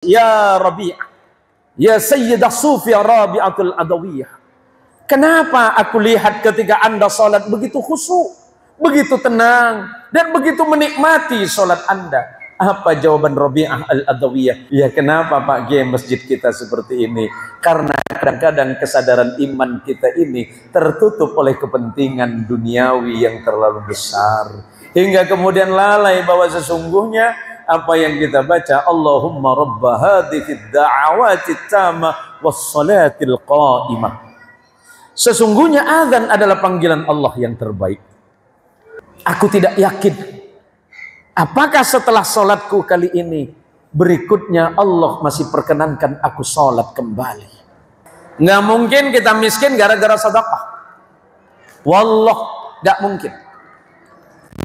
Ya Rabi'ah, ya Sayyidah Sufiyah Rabi'atul Adawiyah, kenapa aku lihat ketika Anda sholat begitu khusyuk, begitu tenang, dan begitu menikmati sholat Anda? Apa jawaban Rabi'ah Al-Adawiyah? Ya, kenapa Pak Kiai masjid kita seperti ini? Karena kadang-kadang kesadaran iman kita ini tertutup oleh kepentingan duniawi yang terlalu besar, hingga kemudian lalai bahwa sesungguhnya apa yang kita baca, Allahumma rabba hadhihi da'awati tamah wassalatil qa'imah. Sesungguhnya azan adalah panggilan Allah yang terbaik. Aku tidak yakin apakah setelah sholatku kali ini berikutnya Allah masih perkenankan aku sholat kembali. Nggak mungkin kita miskin gara-gara sedekah. Wallah, nggak mungkin.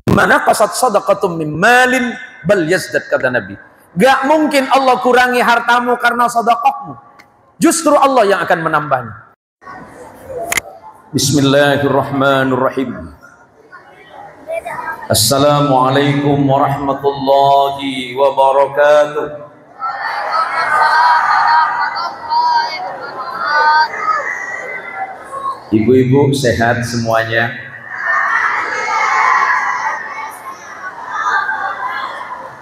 Mana qasat sadaqatum min malin bal yazdad, kata Nabi. Gak mungkin Allah kurangi hartamu karena sedekahmu. Justru Allah yang akan menambahnya. Bismillahirrahmanirrahim. Assalamualaikum warahmatullahi wabarakatuh. Ibu-ibu sehat semuanya?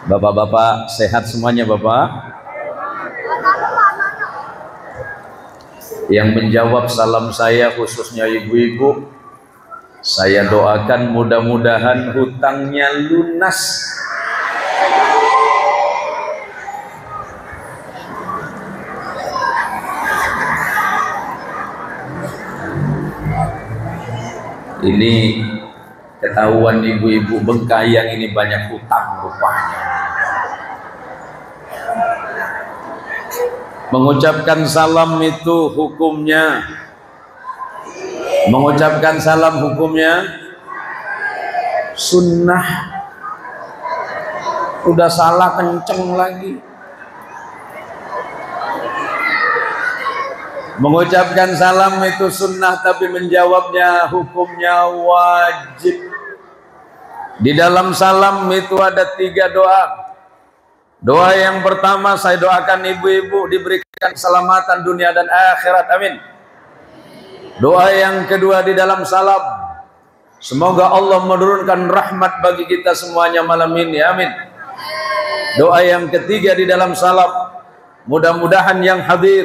Bapak-bapak sehat semuanya, Bapak? Yang menjawab salam saya khususnya ibu-ibu, saya doakan mudah-mudahan hutangnya lunas. Ini ketahuan ibu-ibu Bengkayang ini banyak hutang rupanya. Mengucapkan salam itu hukumnya, mengucapkan salam hukumnya sunnah. Udah salah kenceng lagi. Mengucapkan salam itu sunnah, tapi menjawabnya hukumnya wajib. Di dalam salam itu ada 3 doa. Doa yang pertama, saya doakan ibu-ibu diberikan keselamatan dunia dan akhirat, amin. Doa yang kedua di dalam salam, semoga Allah menurunkan rahmat bagi kita semuanya malam ini, amin. Doa yang ketiga di dalam salam, mudah-mudahan yang hadir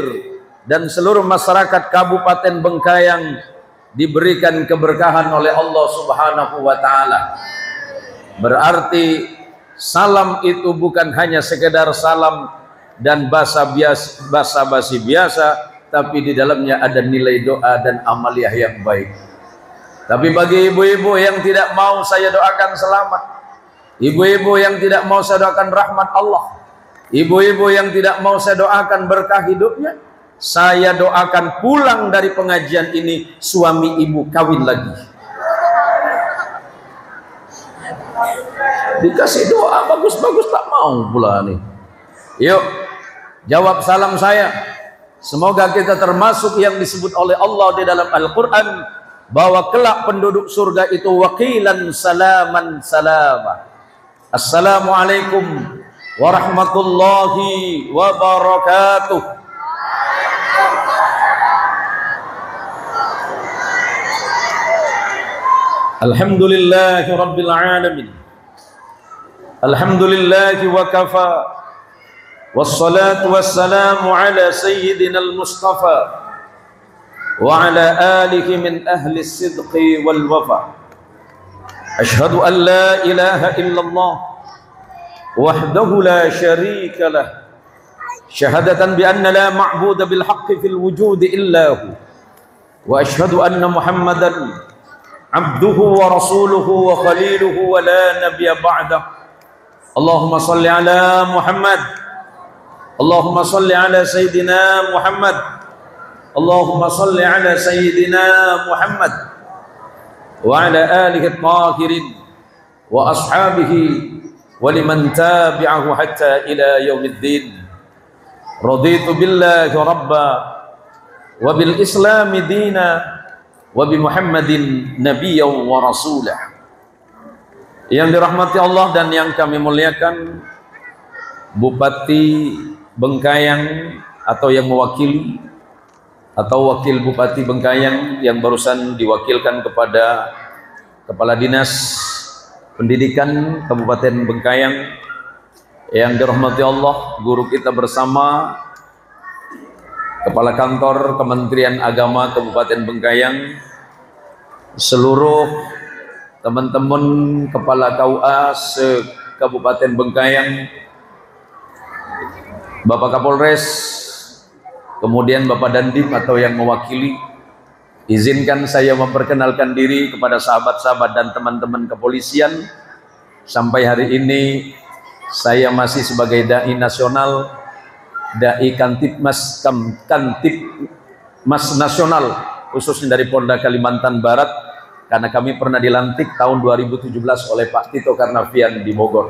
dan seluruh masyarakat Kabupaten Bengkayang diberikan keberkahan oleh Allah Subhanahu wa Ta'ala. Berarti salam itu bukan hanya sekedar salam dan basa-basi biasa, tapi di dalamnya ada nilai doa dan amaliyah yang baik. Tapi bagi ibu-ibu yang tidak mau saya doakan selamat, ibu-ibu yang tidak mau saya doakan rahmat Allah, ibu-ibu yang tidak mau saya doakan berkah hidupnya, saya doakan pulang dari pengajian ini suami ibu kawin lagi. Dikasih doa bagus-bagus tak mau pula nih. Yuk, jawab salam saya. Semoga kita termasuk yang disebut oleh Allah di dalam Al-Quran bahwa kelak penduduk surga itu wakilan salaman salama. Assalamualaikum warahmatullahi wabarakatuh. Alhamdulillahi rabbil alamin. Alhamdulillahi wa kafa, wassalatu wassalamu ala sayyidina al-mustafa wa ala alihi min ahli sidqi wal wafa. Ashhadu an la ilaha illallah wahdahu la sharika lah, syahadatan bi anna la ma'buda bil haqqi fil wujudi illa hu, wa ashhadu anna muhammadan abduhu wa rasuluhu wa khaliluhu wa la nabiyya ba'dah. Allahumma salli ala Muhammad, Allahumma salli ala Sayyidina Muhammad, Allahumma salli ala Sayyidina Muhammad wa ala alihi at-tahirin wa ashabihi wa liman tabi'ahu hatta ila yaumiddin. Raditu billahi rabba wa bil islami dina wa bi Muhammadin nabiyyan wa rasulah. Yang dirahmati Allah dan yang kami muliakan, Bupati Bengkayang atau yang mewakili atau wakil Bupati Bengkayang yang barusan diwakilkan kepada Kepala Dinas Pendidikan Kabupaten Bengkayang yang dirahmati Allah, guru kita bersama, Kepala Kantor Kementerian Agama Kabupaten Bengkayang, seluruh teman-teman Kepala KUA se-Kabupaten Bengkayang, Bapak Kapolres, kemudian Bapak Dandim atau yang mewakili, izinkan saya memperkenalkan diri kepada sahabat-sahabat dan teman-teman kepolisian. Sampai hari ini saya masih sebagai dai nasional, dai Kantipmas nasional, khususnya dari Polda Kalimantan Barat, karena kami pernah dilantik tahun 2017 oleh Pak Tito Karnavian di Bogor.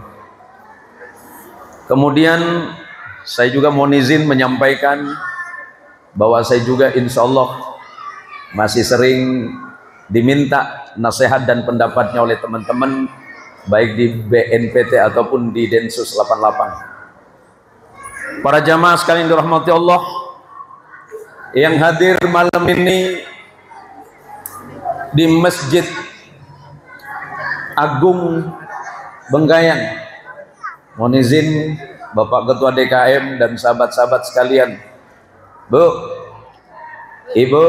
Kemudian saya juga mohon izin menyampaikan bahwa saya juga insya Allah masih sering diminta nasihat dan pendapatnya oleh teman-teman, baik di BNPT ataupun di Densus 88. Para jamaah sekalian dirahmati Allah yang hadir malam ini di Masjid Agung Bengkayang, mohon izin Bapak Ketua DKM dan sahabat-sahabat sekalian, Bu, Ibu,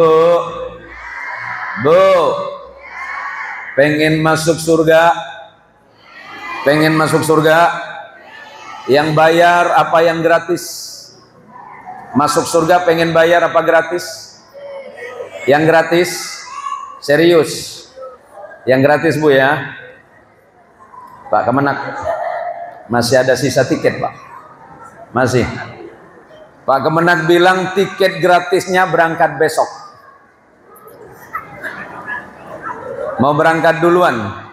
Bu, pengen masuk surga? Pengen masuk surga? Yang bayar apa yang gratis? Masuk surga pengen bayar apa gratis? Yang gratis? Serius? Yang gratis, Bu ya? Pak Kemenak, masih ada sisa tiket, Pak? Masih. Pak Kemenak bilang tiket gratisnya berangkat besok. Mau berangkat duluan?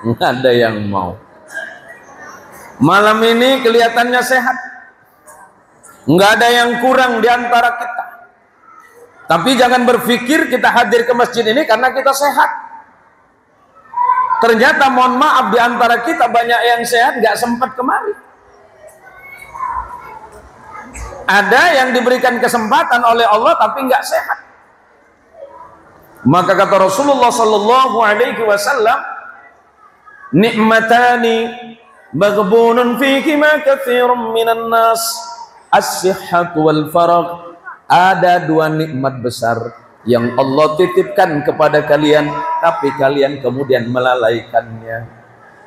Nggak ada yang mau. Malam ini kelihatannya sehat. Nggak ada yang kurang di antara kita. Tapi jangan berpikir kita hadir ke masjid ini karena kita sehat. Ternyata mohon maaf di antara kita banyak yang sehat nggak sempat kemari. Ada yang diberikan kesempatan oleh Allah tapi nggak sehat. Maka kata Rasulullah sallallahu alaihi wasallam, nikmatani maghbunun fikima katsirun minan nas, as-sihhat wal faragh. Ada dua nikmat besar yang Allah titipkan kepada kalian tapi kalian kemudian melalaikannya.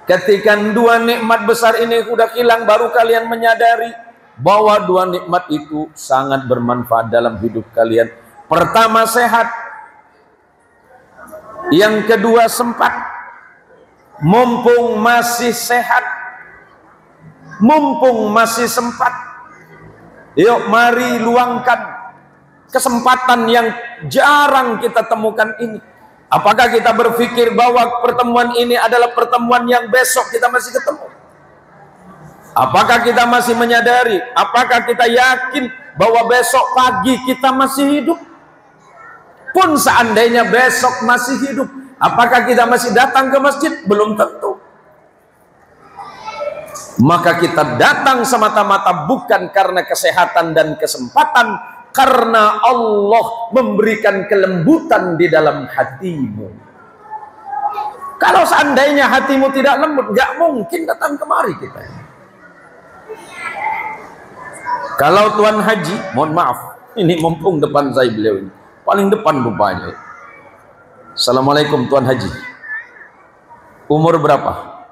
Ketika dua nikmat besar ini sudah hilang, baru kalian menyadari bahwa dua nikmat itu sangat bermanfaat dalam hidup kalian. Pertama sehat, yang kedua sempat. Mumpung masih sehat, mumpung masih sempat, yuk mari luangkan kesempatan yang jarang kita temukan ini. Apakah kita berpikir bahwa pertemuan ini adalah pertemuan yang besok kita masih ketemu? Apakah kita masih menyadari? Apakah kita yakin bahwa besok pagi kita masih hidup? Pun seandainya besok masih hidup, apakah kita masih datang ke masjid? Belum tentu. Maka kita datang semata-mata bukan karena kesehatan dan kesempatan, karena Allah memberikan kelembutan di dalam hatimu. Kalau seandainya hatimu tidak lembut, gak mungkin datang kemari kita. Kalau Tuan Haji, mohon maaf, ini mumpung depan saya beliau ini, paling depan rupanya. Assalamualaikum Tuan Haji. Umur berapa?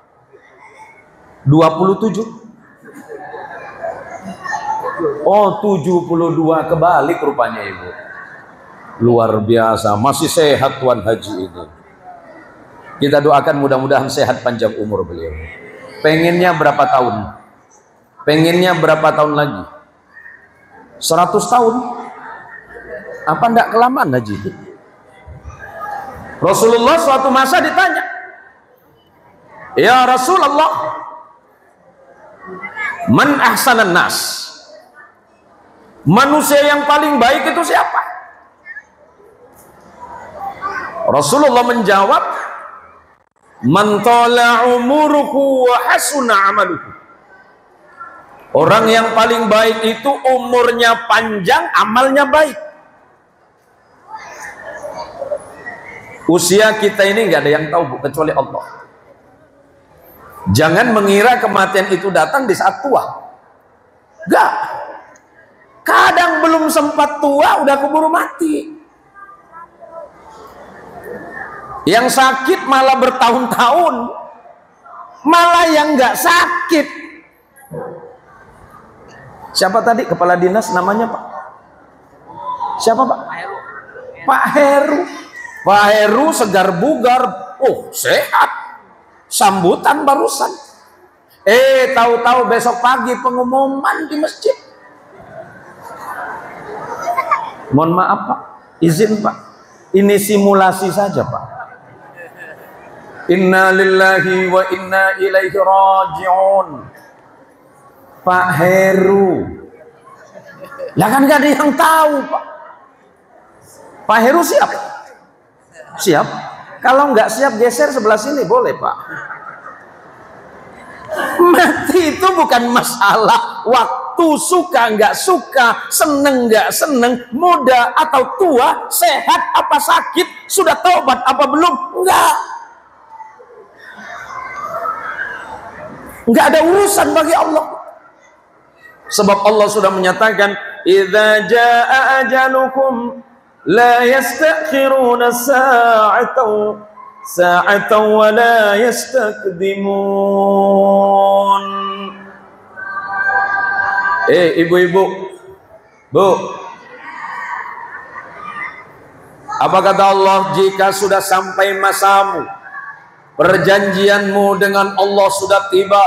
27? Oh 72, kebalik rupanya Ibu. Luar biasa, masih sehat Tuan Haji ini. Kita doakan mudah-mudahan sehat panjang umur beliau. Pengennya berapa tahun? Pengennya berapa tahun lagi? 100 tahun? Apa enggak kelamaan Haji? Rasulullah suatu masa ditanya, ya Rasulullah, man ahsanan nas, manusia yang paling baik itu siapa? Rasulullah menjawab, man tala umuruhu wa hasuna amaluhu. Orang yang paling baik itu umurnya panjang, amalnya baik. Usia kita ini nggak ada yang tahu, Bu, kecuali Allah. Jangan mengira kematian itu datang di saat tua. Enggak. Kadang belum sempat tua udah keburu mati. Yang sakit malah bertahun-tahun, malah yang nggak sakit. Siapa tadi kepala dinas namanya, Pak? Siapa, Pak? Pak Heru. Pak Heru segar bugar, sehat. Sambutan barusan. Tahu-tahu besok pagi pengumuman di masjid. Mohon maaf, Pak, izin, Pak, ini simulasi saja, Pak. Inna lillahi wa inna ilaihi raji'un. Pak Heru. Lah kan gak ada yang tahu, Pak. Pak Heru siap? Siap. Kalau nggak siap geser sebelah sini boleh, Pak. Mati itu bukan masalah waktu, suka nggak suka, seneng nggak seneng, muda atau tua, sehat apa sakit, sudah taubat apa belum? Nggak ada urusan bagi Allah. Sebab Allah sudah menyatakan, idza jaa ajalukum la yastakhiruna sa'atan wa la yastakdimun. Ibu-ibu, Bu, apa kata Allah? Jika sudah sampai masamu, perjanjianmu dengan Allah sudah tiba,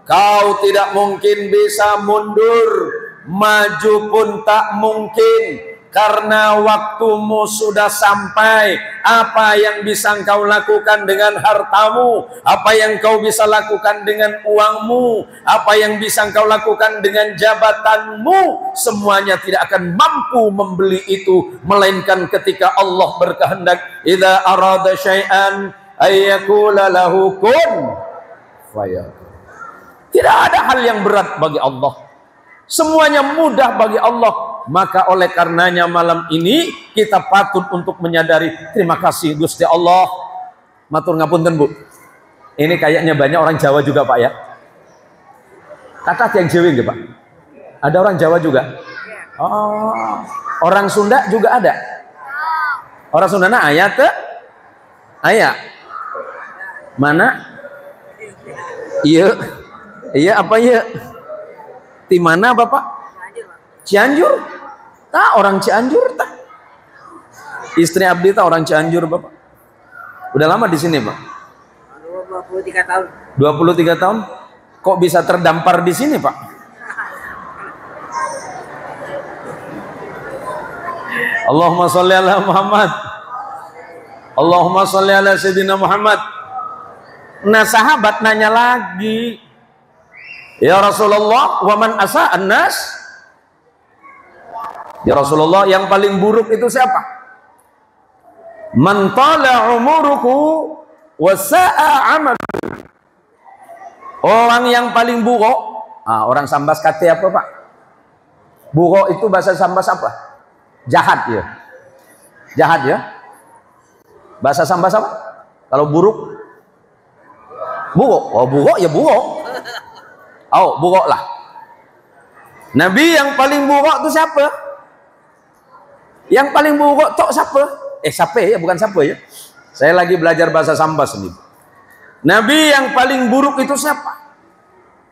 kau tidak mungkin bisa mundur, maju pun tak mungkin, karena waktumu sudah sampai. Apa yang bisa engkau lakukan dengan hartamu, apa yang kau bisa lakukan dengan uangmu, apa yang bisa engkau lakukan dengan jabatanmu, semuanya tidak akan mampu membeli itu, melainkan ketika Allah berkehendak. Idza arada syai'an ayyakula lahu kun fayakun. Tidak ada hal yang berat bagi Allah, semuanya mudah bagi Allah. Maka oleh karenanya malam ini kita patut untuk menyadari, terima kasih Gusti Allah. Matur ngapunten, Bu, ini kayaknya banyak orang Jawa juga, Pak, ya. Kata yang Jawa nggih, Pak? Ada orang Jawa juga? Oh, orang Sunda juga ada? Orang Sunda na aya teu? Aya. Mana? Iya. Iya apa ya? Di mana, Bapak? Cianjur. Orang Cianjur tak. Istri abdi orang Cianjur, Bapak. Udah lama di sini, Pak? 23 tahun. 23 tahun? Kok bisa terdampar di sini, Pak? Allahumma sholli ala Muhammad. Allahumma sholli ala Sayyidina Muhammad. Nah, sahabat nanya lagi, ya Rasulullah, wa man asa'an nas? Ya Rasulullah, yang paling buruk itu siapa? Man tala umuruhu wa sa'a amaluhu. Orang yang paling buruk, orang Sambas kate apa, Pak? Buruk itu bahasa Sambas apa? Jahat ya. Jahat ya. Bahasa Sambas apa? Kalau buruk? Buruk. Oh, buruk ya buruk. Oh, buruk lah. Nabi yang paling buruk itu siapa? Yang paling buruk tok siapa? Siapa ya, bukan siapa ya. Saya lagi belajar bahasa Sambas nih. Nabi yang paling buruk itu siapa?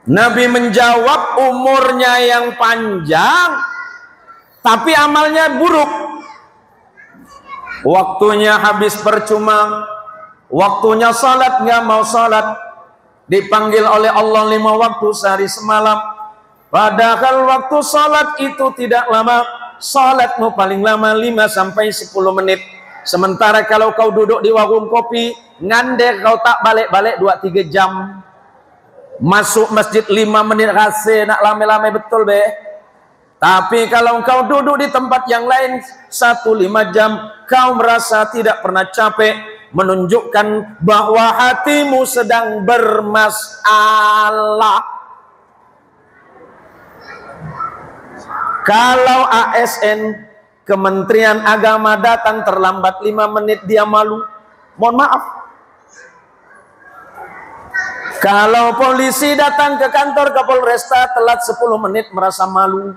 Nabi menjawab, umurnya yang panjang tapi amalnya buruk. Waktunya habis percuma, waktunya salat nggak mau salat, dipanggil oleh Allah 5 waktu sehari semalam, padahal waktu salat itu tidak lama. Salatmu paling lama 5-10 menit. Sementara kalau kau duduk di warung kopi, ngandek kau tak balik-balik 2-3 jam. Masuk masjid 5 menit rasa nak lame-lame betul be. Tapi kalau kau duduk di tempat yang lain 1-5 jam, kau merasa tidak pernah capek, menunjukkan bahwa hatimu sedang bermasalah. Kalau ASN Kementerian Agama datang terlambat 5 menit dia malu. Mohon maaf. Kalau polisi datang ke kantor Kapolresta telat 10 menit merasa malu.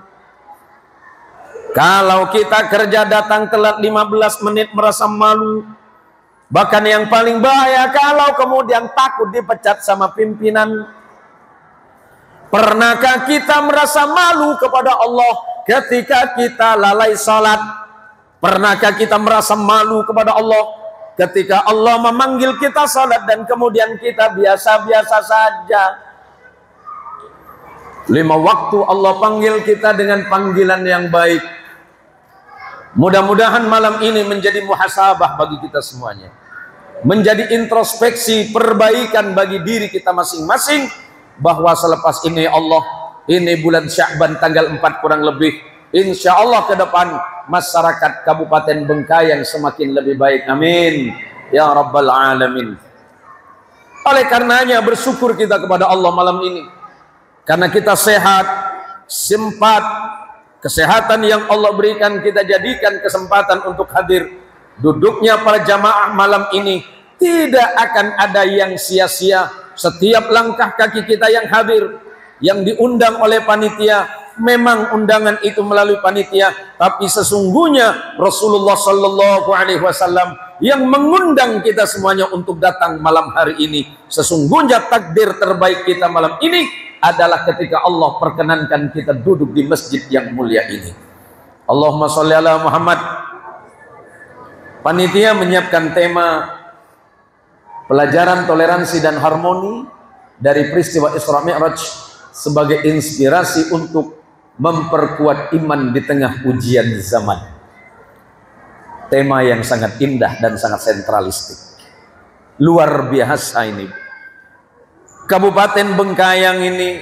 Kalau kita kerja datang telat 15 menit merasa malu. Bahkan yang paling bahaya kalau kemudian takut dipecat sama pimpinan. Pernahkah kita merasa malu kepada Allah ketika kita lalai salat? Pernahkah kita merasa malu kepada Allah ketika Allah memanggil kita salat dan kemudian kita biasa-biasa saja? 5 waktu Allah panggil kita dengan panggilan yang baik. Mudah-mudahan malam ini menjadi muhasabah bagi kita semuanya, menjadi introspeksi perbaikan bagi diri kita masing-masing, bahwa selepas ini Allah, ini bulan Sya'ban tanggal 4 kurang lebih, insya Allah ke depan masyarakat Kabupaten Bengkayang semakin lebih baik. Amin ya Rabbal Alamin. Oleh karenanya bersyukur kita kepada Allah malam ini, karena kita sehat, sempat, kesehatan yang Allah berikan kita jadikan kesempatan untuk hadir. Duduknya para jamaah malam ini tidak akan ada yang sia-sia. Setiap langkah kaki kita yang hadir, yang diundang oleh panitia, memang undangan itu melalui panitia, tapi sesungguhnya Rasulullah Sallallahu Alaihi Wasallam yang mengundang kita semuanya untuk datang malam hari ini. Sesungguhnya takdir terbaik kita malam ini adalah ketika Allah perkenankan kita duduk di masjid yang mulia ini. Allahumma sholli ala Muhammad. Panitia menyiapkan tema pelajaran toleransi dan harmoni dari peristiwa Isra Mi'raj sebagai inspirasi untuk memperkuat iman di tengah ujian zaman. Tema yang sangat indah dan sangat sentralistik. Luar biasa ini. Kabupaten Bengkayang ini,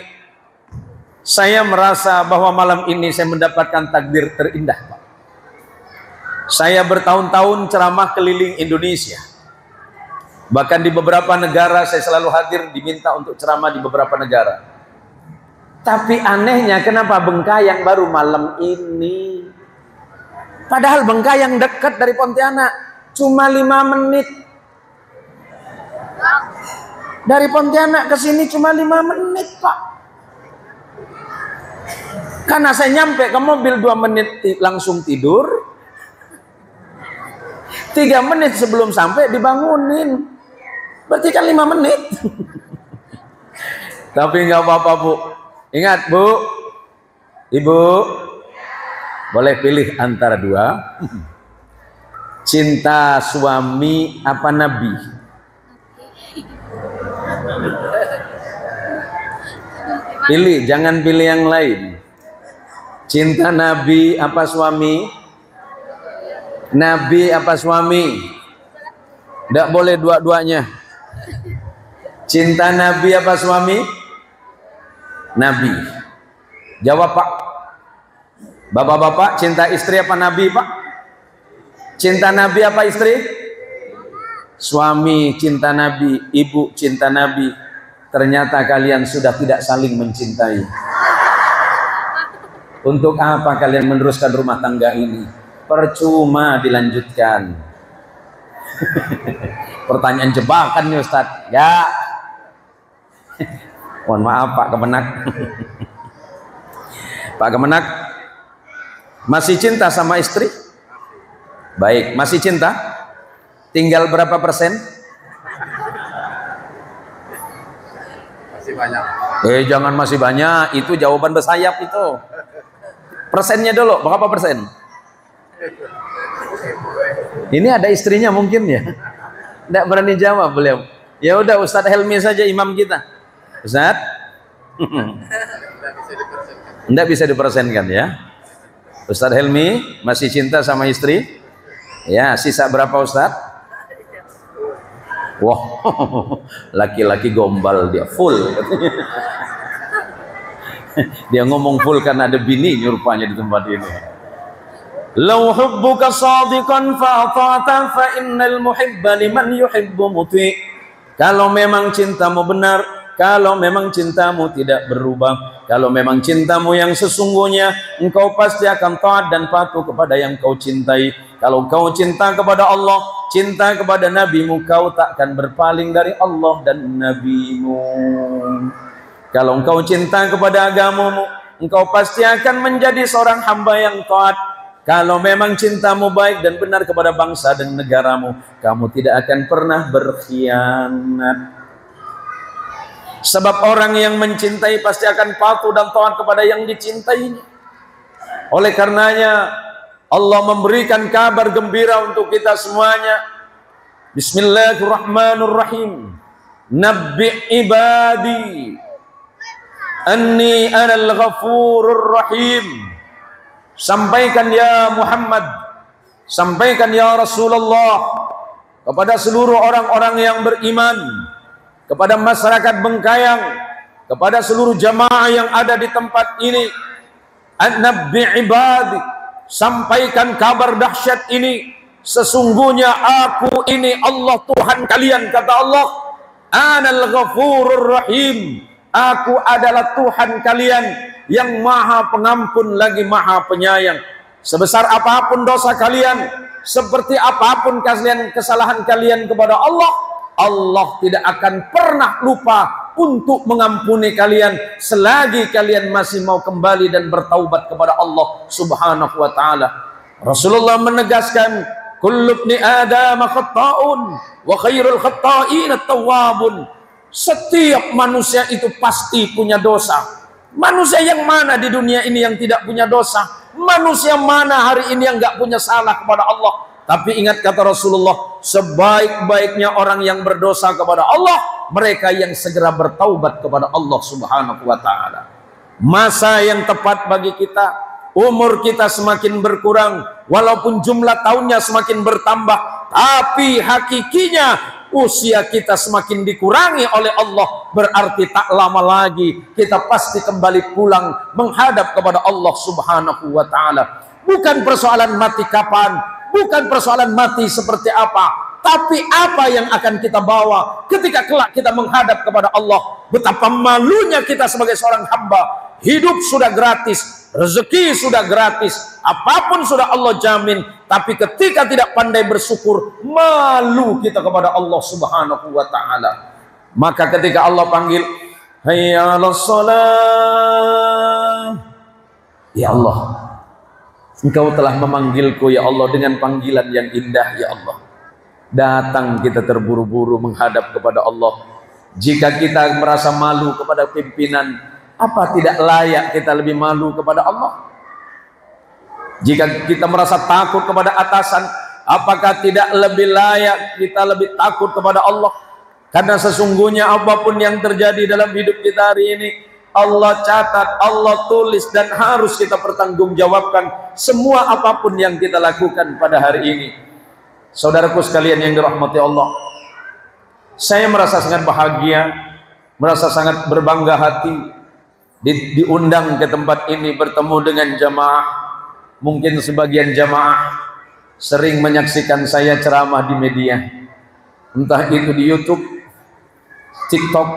saya merasa bahwa malam ini saya mendapatkan takdir terindah, Pak. Saya bertahun-tahun ceramah keliling Indonesia. Bahkan di beberapa negara saya selalu hadir, diminta untuk ceramah di beberapa negara. Tapi anehnya kenapa Bengkayang baru malam ini? Padahal Bengkayang dekat dari Pontianak, cuma 5 menit. Dari Pontianak ke sini cuma 5 menit, Pak. Karena saya nyampe ke mobil 2 menit langsung tidur. 3 menit sebelum sampai dibangunin. Berarti kan 5 menit. Tapi nggak apa-apa, Bu. Ingat, Bu, Ibu, boleh pilih antara 2. Cinta suami apa Nabi? Pilih, jangan pilih yang lain. Cinta Nabi apa suami? Nabi apa suami? Tidak boleh dua-duanya. Cinta Nabi apa suami? Nabi. Jawab, Pak. Bapak-bapak, cinta istri apa Nabi, Pak? Cinta Nabi apa istri? Suami cinta Nabi, ibu cinta Nabi. Ternyata kalian sudah tidak saling mencintai. Untuk apa kalian meneruskan rumah tangga ini? Percuma dilanjutkan. Pertanyaan jebakan nih Ustadz. Ya. Mohon maaf Pak Kemenak. Pak Kemenak, masih cinta sama istri? Baik, masih cinta? Tinggal berapa persen? Masih banyak. Jangan masih banyak, itu jawaban bersayap itu. Persennya dulu, berapa persen? Ini ada istrinya mungkin ya? Tidak berani jawab beliau. Ya udah Ustadz Helmi saja imam kita. Ustadz? Tidak bisa dipersenkan ya. Ustadz Helmi masih cinta sama istri? Ya, sisa berapa Ustadz? Wah, laki-laki gombal dia full. Dia ngomong full karena ada bini rupanya di tempat ini. Lau hubbuka sadiqan fa'ata'ta fa innal muhibba liman yuhibbu muti'. Kalau memang cintamu benar, kalau memang cintamu tidak berubah, Kalau memang cintamu yang sesungguhnya, engkau pasti akan taat dan patuh kepada yang kau cintai. Kalau kau cinta kepada Allah, cinta kepada Nabi-Mu, kau tak akan berpaling dari Allah dan Nabi-Mu. Kalau engkau cinta kepada agamamu, engkau pasti akan menjadi seorang hamba yang taat. Kalau memang cintamu baik dan benar kepada bangsa dan negaramu, kamu tidak akan pernah berkhianat. Sebab orang yang mencintai pasti akan patuh dan taat kepada yang dicintainya. Oleh karenanya Allah memberikan kabar gembira untuk kita semuanya. Bismillahirrahmanirrahim. Nabbi ibadi anni anal ghafurur rahim. Sampaikan ya Muhammad, sampaikan ya Rasulullah kepada seluruh orang-orang yang beriman, kepada masyarakat Bengkayang, kepada seluruh jamaah yang ada di tempat ini. An-nabbi ibadi, sampaikan kabar dahsyat ini. Sesungguhnya aku ini Allah Tuhan kalian, kata Allah. Anal ghafurur rahim, aku adalah Tuhan kalian yang maha pengampun lagi maha penyayang. Sebesar apapun dosa kalian, seperti apapun kesalahan kalian kepada Allah, Allah tidak akan pernah lupa untuk mengampuni kalian selagi kalian masih mau kembali dan bertaubat kepada Allah Subhanahu wa taala. Rasulullah menegaskan, kullu ibni adam khata'un wa khairul khata'in at-tawwabun. Setiap manusia itu pasti punya dosa. Manusia yang mana di dunia ini yang tidak punya dosa? Manusia mana hari ini yang enggak punya salah kepada Allah? Tapi ingat kata Rasulullah, sebaik-baiknya orang yang berdosa kepada Allah, mereka yang segera bertaubat kepada Allah Subhanahu wa taala. Masa yang tepat bagi kita, umur kita semakin berkurang, walaupun jumlah tahunnya semakin bertambah, tapi hakikinya usia kita semakin dikurangi oleh Allah. Berarti tak lama lagi kita pasti kembali pulang menghadap kepada Allah Subhanahu wa taala. Bukan persoalan mati kapan, bukan persoalan mati seperti apa, tapi apa yang akan kita bawa ketika kelak kita menghadap kepada Allah. Betapa malunya kita sebagai seorang hamba. Hidup sudah gratis, rezeki sudah gratis, apapun sudah Allah jamin, tapi ketika tidak pandai bersyukur, malu kita kepada Allah Subhanahu wa taala. Maka ketika Allah panggil, hayya 'alas shalah, ya Allah, Engkau telah memanggilku ya Allah dengan panggilan yang indah ya Allah. Datang kita terburu-buru menghadap kepada Allah. Jika kita merasa malu kepada pimpinan, apa tidak layak kita lebih malu kepada Allah? Jika kita merasa takut kepada atasan, apakah tidak lebih layak kita lebih takut kepada Allah? Karena sesungguhnya apapun yang terjadi dalam hidup kita hari ini, Allah catat, Allah tulis, dan harus kita pertanggungjawabkan semua apapun yang kita lakukan pada hari ini. Saudaraku sekalian yang dirahmati Allah, saya merasa sangat bahagia, merasa sangat berbangga hati diundang ke tempat ini bertemu dengan jamaah. Mungkin sebagian jamaah sering menyaksikan saya ceramah di media, entah itu di YouTube, TikTok,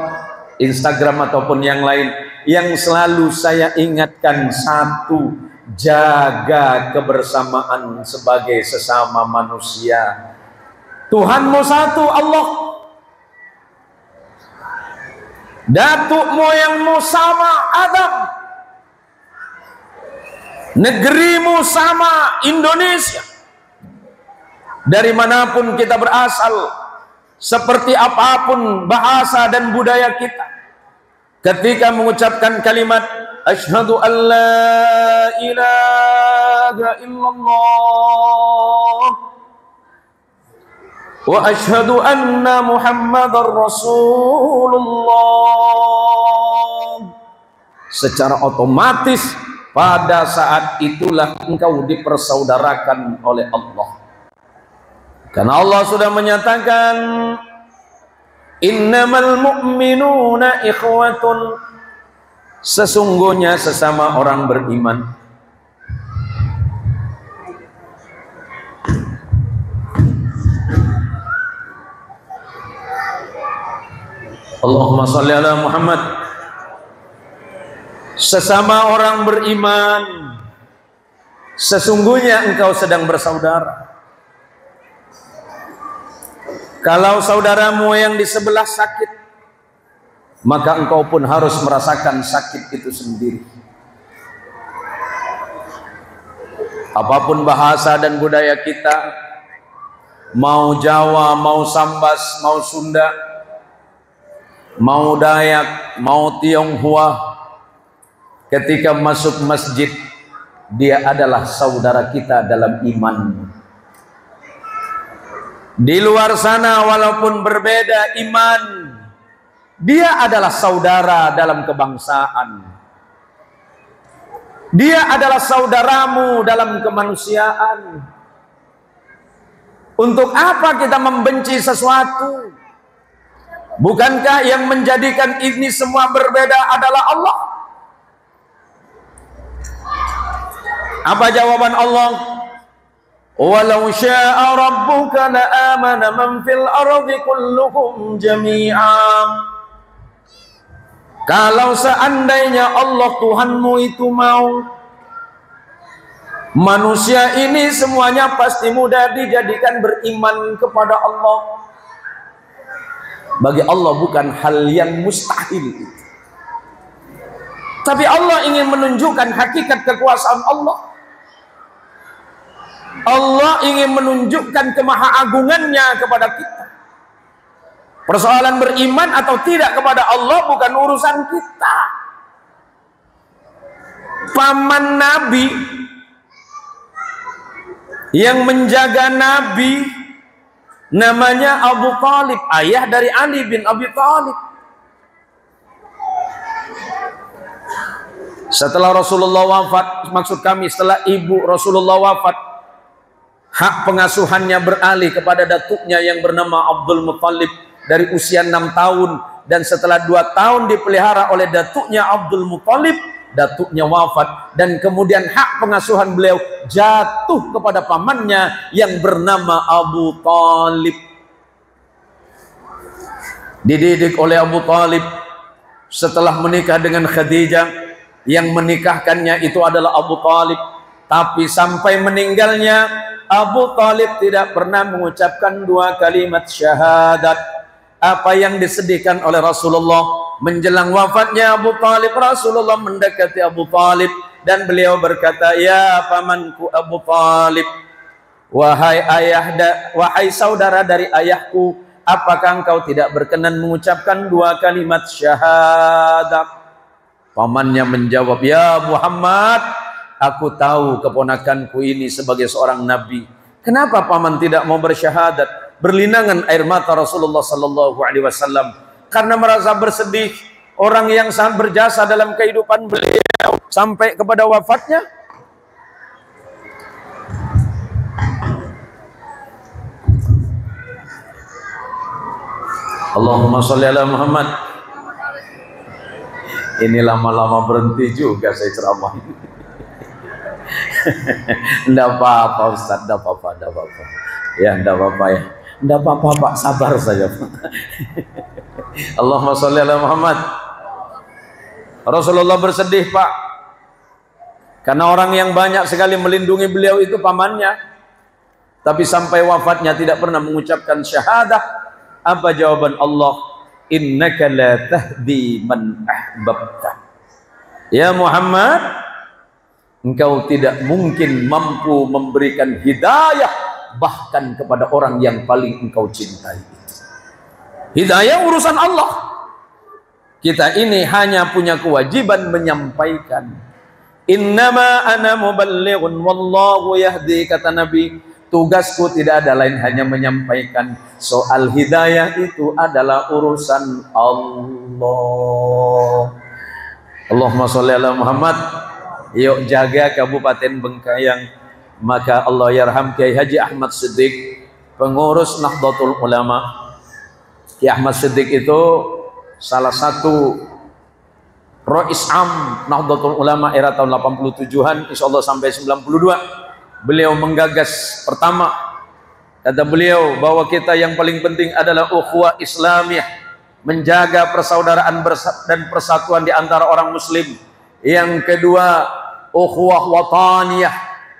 Instagram ataupun yang lain. Yang selalu saya ingatkan satu, jaga kebersamaan sebagai sesama manusia. Tuhanmu satu, Allah. Datuk moyangmu sama, Adam. Negerimu sama, Indonesia. Dari manapun kita berasal, seperti apapun bahasa dan budaya kita, ketika mengucapkan kalimat asyhadu an la ilaha illallah wa asyhadu anna muhammadar rasulullah, secara otomatis pada saat itulah engkau dipersaudarakan oleh Allah. Karena Allah sudah menyatakan, innamal mu'minuna ikhwatun, sesungguhnya sesama orang beriman Allahumma shalli ala Muhammad. Sesama orang beriman, sesungguhnya engkau sedang bersaudara. Kalau saudaramu yang di sebelah sakit, maka engkau pun harus merasakan sakit itu sendiri. Apapun bahasa dan budaya kita, mau Jawa, mau Sambas, mau Sunda, mau Dayak, mau Tionghoa, ketika masuk masjid, dia adalah saudara kita dalam iman. Di luar sana walaupun berbeda iman, dia adalah saudara dalam kebangsaan. Dia adalah saudaramu dalam kemanusiaan. Untuk apa kita membenci sesuatu? Bukankah yang menjadikan ini semua berbeda adalah Allah? Apa jawaban Allah? Walau syaa rabbuka la amana man fil ardi kulluhum jami'a. Kalau seandainya Allah Tuhanmu itu mau, manusia ini semuanya pasti mudah dijadikan beriman kepada Allah. Bagi Allah bukan hal yang mustahil. Tapi Allah ingin menunjukkan hakikat kekuasaan Allah. Allah ingin menunjukkan kemahaagungannya kepada kita. Persoalan beriman atau tidak kepada Allah bukan urusan kita. Paman Nabi yang menjaga Nabi namanya Abu Thalib, ayah dari Ali bin Abi Thalib. Setelah Rasulullah wafat, maksud kami setelah ibu Rasulullah wafat, hak pengasuhannya beralih kepada datuknya yang bernama Abdul Muthalib dari usia 6 tahun, dan setelah 2 tahun dipelihara oleh datuknya Abdul Muthalib, datuknya wafat, dan kemudian hak pengasuhan beliau jatuh kepada pamannya yang bernama Abu Thalib. Dididik oleh Abu Thalib setelah menikah dengan Khadijah, yang menikahkannya itu adalah Abu Thalib, tapi sampai meninggalnya Abu Thalib tidak pernah mengucapkan 2 kalimat syahadat. Apa yang disedihkan oleh Rasulullah menjelang wafatnya Abu Thalib, Rasulullah mendekati Abu Thalib dan beliau berkata, "Ya pamanku Abu Thalib, wahai saudara dari ayahku, apakah engkau tidak berkenan mengucapkan 2 kalimat syahadat?" Pamannya menjawab, "Ya Muhammad, aku tahu keponakanku ini sebagai seorang nabi. Kenapa paman tidak mau bersyahadat?" Berlinangan air mata Rasulullah sallallahu alaihi wasallam karena merasa bersedih, orang yang sangat berjasa dalam kehidupan beliau sampai kepada wafatnya. Allahumma sholli ala Muhammad. Ini lama-lama berhenti juga saya ceramah. Enggak apa-apa Ustaz, enggak apa-apa, enggak apa-apa. Ya, enggak apa-apa ya. Enggak apa-apa Pak, sabar saja. Allahumma sholli ala Muhammad. Rasulullah bersedih Pak, karena orang yang banyak sekali melindungi beliau itu pamannya, tapi sampai wafatnya tidak pernah mengucapkan syahadah. Apa jawaban Allah? Innaka la tahdi man ahbabta. Ya Muhammad, engkau tidak mungkin mampu memberikan hidayah bahkan kepada orang yang paling engkau cintai. Hidayah urusan Allah. Kita ini hanya punya kewajiban menyampaikan. Innama ana muballighun wallahu yahdi, kata Nabi. Tugasku tidak ada lain hanya menyampaikan. Soal hidayah itu adalah urusan Allah. Allahumma sholli ala Muhammad. Yuk jaga Kabupaten Bengkayang. Maka Allah yarham Kiai Haji Ahmad Siddiq, pengurus Nahdlatul Ulama. Kiai Ahmad Siddiq itu salah satu Rais Am Nahdlatul Ulama era tahun 87-an, insyaallah sampai 92. Beliau menggagas pertama, kata beliau, bahwa kita yang paling penting adalah ukhuwah Islamiyah, menjaga persaudaraan dan persatuan di antara orang muslim. Yang kedua, ukhuwah wataniyah,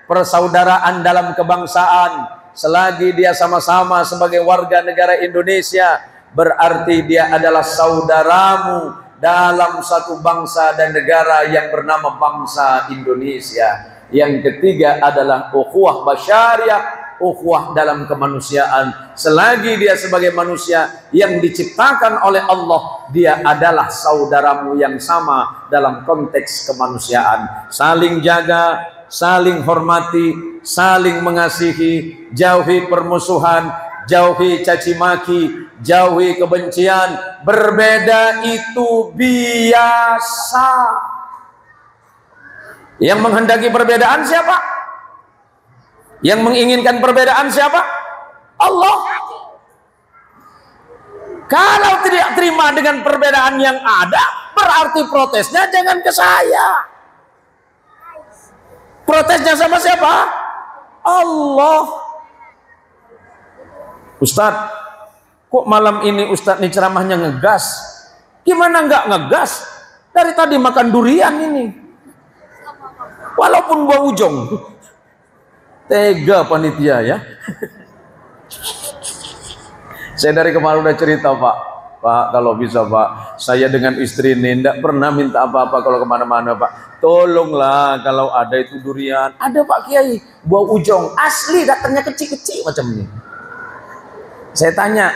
persaudaraan dalam kebangsaan. Selagi dia sama-sama sebagai warga negara Indonesia, berarti dia adalah saudaramu dalam satu bangsa dan negara yang bernama bangsa Indonesia. Yang ketiga adalah ukhuwah basyariah, ukhuwah dalam kemanusiaan. Selagi dia sebagai manusia yang diciptakan oleh Allah, dia adalah saudaramu yang sama dalam konteks kemanusiaan. Saling jaga, saling hormati, saling mengasihi, jauhi permusuhan, jauhi caci maki, jauhi kebencian. Berbeda itu biasa. Yang menghendaki perbedaan siapa? Yang menginginkan perbedaan siapa? Allah. Kalau tidak terima dengan perbedaan yang ada, berarti protesnya jangan ke saya. Protesnya sama siapa? Allah. Ustadz, kok malam ini Ustadz ini ceramahnya ngegas? Gimana nggak ngegas? Dari tadi makan durian ini. Walaupun bau ujung. Tega panitia ya. Saya dari kemarin udah cerita Pak. Pak, kalau bisa Pak, saya dengan istri ini tidak pernah minta apa-apa kalau kemana-mana Pak. Tolonglah kalau ada itu durian. Ada Pak Kiai, bau ujung. Asli datangnya kecil-kecil macam ini. Saya tanya,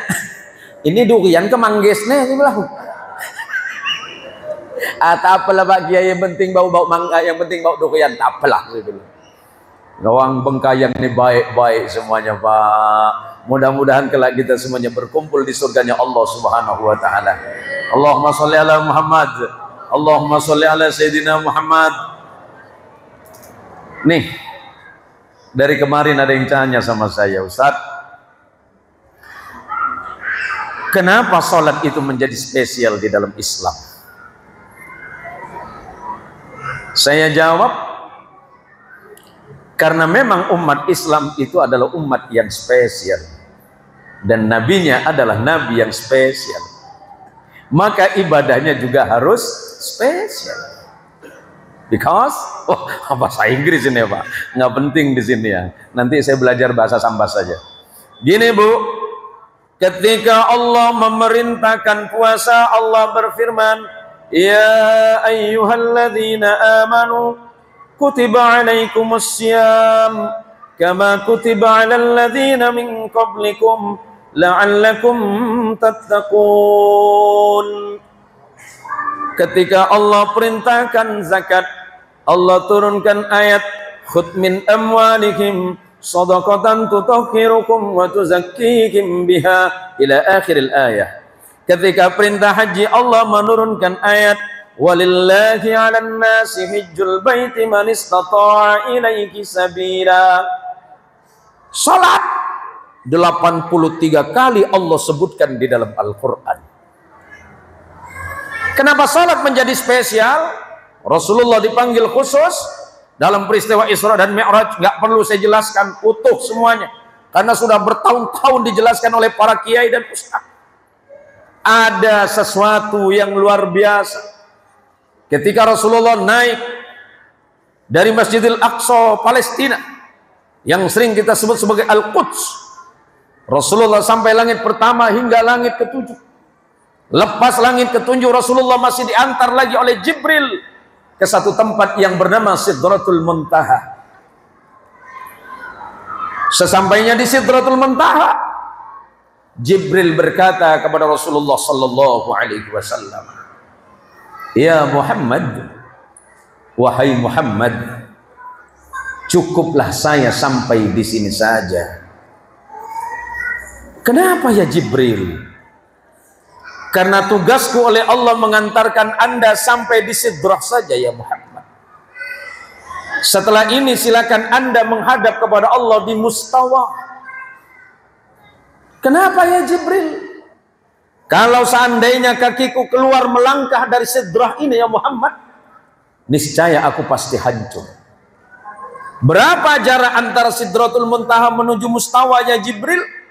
ini durian ke manggesnya? Ini bilang. Tak apalah Pak Kiai, yang penting bau-bau mangga, yang penting bau durian. Tak apalah. Gawang Bengkayang ini baik-baik semuanya Pak. Mudah-mudahan kelak kita semuanya berkumpul di surganya Allah Subhanahu wa taala. Allahumma sholli ala Muhammad. Allahumma sholli ala Sayyidina Muhammad. Nih, dari kemarin ada yang tanya sama saya, Ustaz, kenapa sholat itu menjadi spesial di dalam Islam? Saya jawab, karena memang umat Islam itu adalah umat yang spesial, dan nabinya adalah nabi yang spesial, maka ibadahnya juga harus spesial. Because bahasa Inggris ini Pak, nggak penting di sini ya. Nanti saya belajar bahasa Sambas saja. Gini Bu, ketika Allah memerintahkan puasa, Allah berfirman, ya ayyuhalladzina amanu kutiba alaikumussyam kama kutiba alal ladzina min qablikum la'allakum tattaqun. Ketika Allah perintahkan zakat, Allah turunkan ayat, khudh min amwalihim shadaqatan tutahhirukum wa tuzakkihim biha ila akhiril ayah. Ketika perintah haji, Allah menurunkan ayat, walillahi 'alan nasi hajjul baiti man istata'a ilaihi sabila. Salat 83 kali Allah sebutkan di dalam Al-Qur'an. Kenapa salat menjadi spesial? Rasulullah dipanggil khusus dalam peristiwa Isra dan Mi'raj, nggak perlu saya jelaskan utuh semuanya karena sudah bertahun-tahun dijelaskan oleh para kiai dan ustaz. Ada sesuatu yang luar biasa. Ketika Rasulullah naik dari Masjidil Aqsa Palestina yang sering kita sebut sebagai Al-Quds, Rasulullah sampai langit pertama hingga langit ketujuh. Lepas langit ketujuh, Rasulullah masih diantar lagi oleh Jibril ke satu tempat yang bernama Sidratul Muntaha. Sesampainya di Sidratul Muntaha, Jibril berkata kepada Rasulullah sallallahu alaihi wasallam, ya Muhammad, wahai Muhammad, cukuplah saya sampai di sini saja. Kenapa ya Jibril? Karena tugasku oleh Allah mengantarkan Anda sampai di Sidrah saja ya Muhammad. Setelah ini silakan Anda menghadap kepada Allah di mustawa. Kenapa ya Jibril? Kalau seandainya kakiku keluar melangkah dari Sidrah ini ya Muhammad, niscaya aku pasti hancur. Berapa jarak antara Sidratul Muntaha menuju mustawa ya Jibril?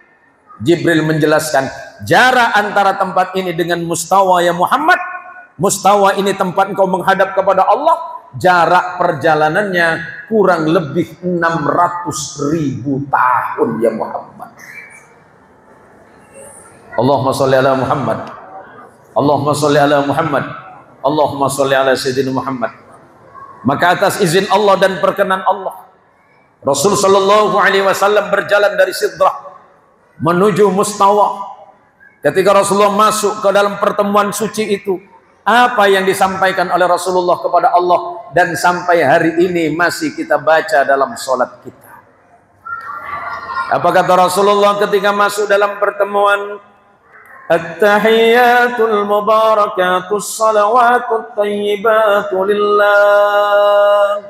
Jibril menjelaskan, jarak antara tempat ini dengan mustawa ya Muhammad Mustawa ini tempat engkau menghadap kepada Allah, jarak perjalanannya kurang lebih 600.000 tahun ya Muhammad. Allahumma sholli ala Muhammad, Allahumma sholli ala Muhammad, Allahumma sholli ala Sayyidina Muhammad. Maka atas izin Allah dan perkenan Allah, Rasul sallallahu alaihi wasallam berjalan dari Sidrah menuju Mustawa. Ketika Rasulullah masuk ke dalam pertemuan suci itu, apa yang disampaikan oleh Rasulullah kepada Allah dan sampai hari ini masih kita baca dalam sholat kita. Apa kata Rasulullah ketika masuk dalam pertemuan? At-tahiyyatul mubarakatus salawatut tayyibatu lillah.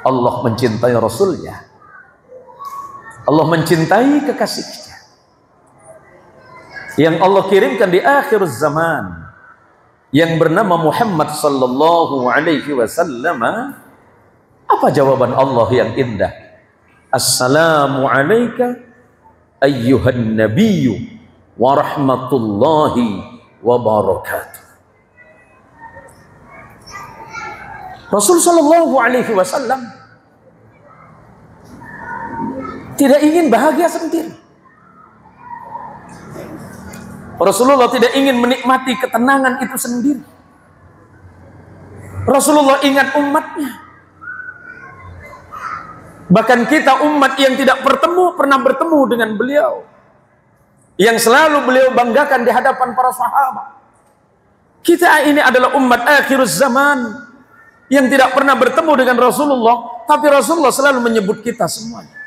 Allah mencintai Rasulnya, Allah mencintai kekasihnya yang Allah kirimkan di akhir zaman, yang bernama Muhammad sallallahu alaihi wasallam. Apa jawaban Allah yang indah? Assalamu alayka ayyuhan nabiyyu wa rahmatullahi wa barakatuh. Rasul sallallahu alaihi wasallam tidak ingin bahagia sendiri. Rasulullah tidak ingin menikmati ketenangan itu sendiri. Rasulullah ingat umatnya. Bahkan kita umat yang tidak pernah bertemu dengan beliau, yang selalu beliau banggakan di hadapan para sahabat. Kita ini adalah umat akhir zaman yang tidak pernah bertemu dengan Rasulullah, tapi Rasulullah selalu menyebut kita semuanya.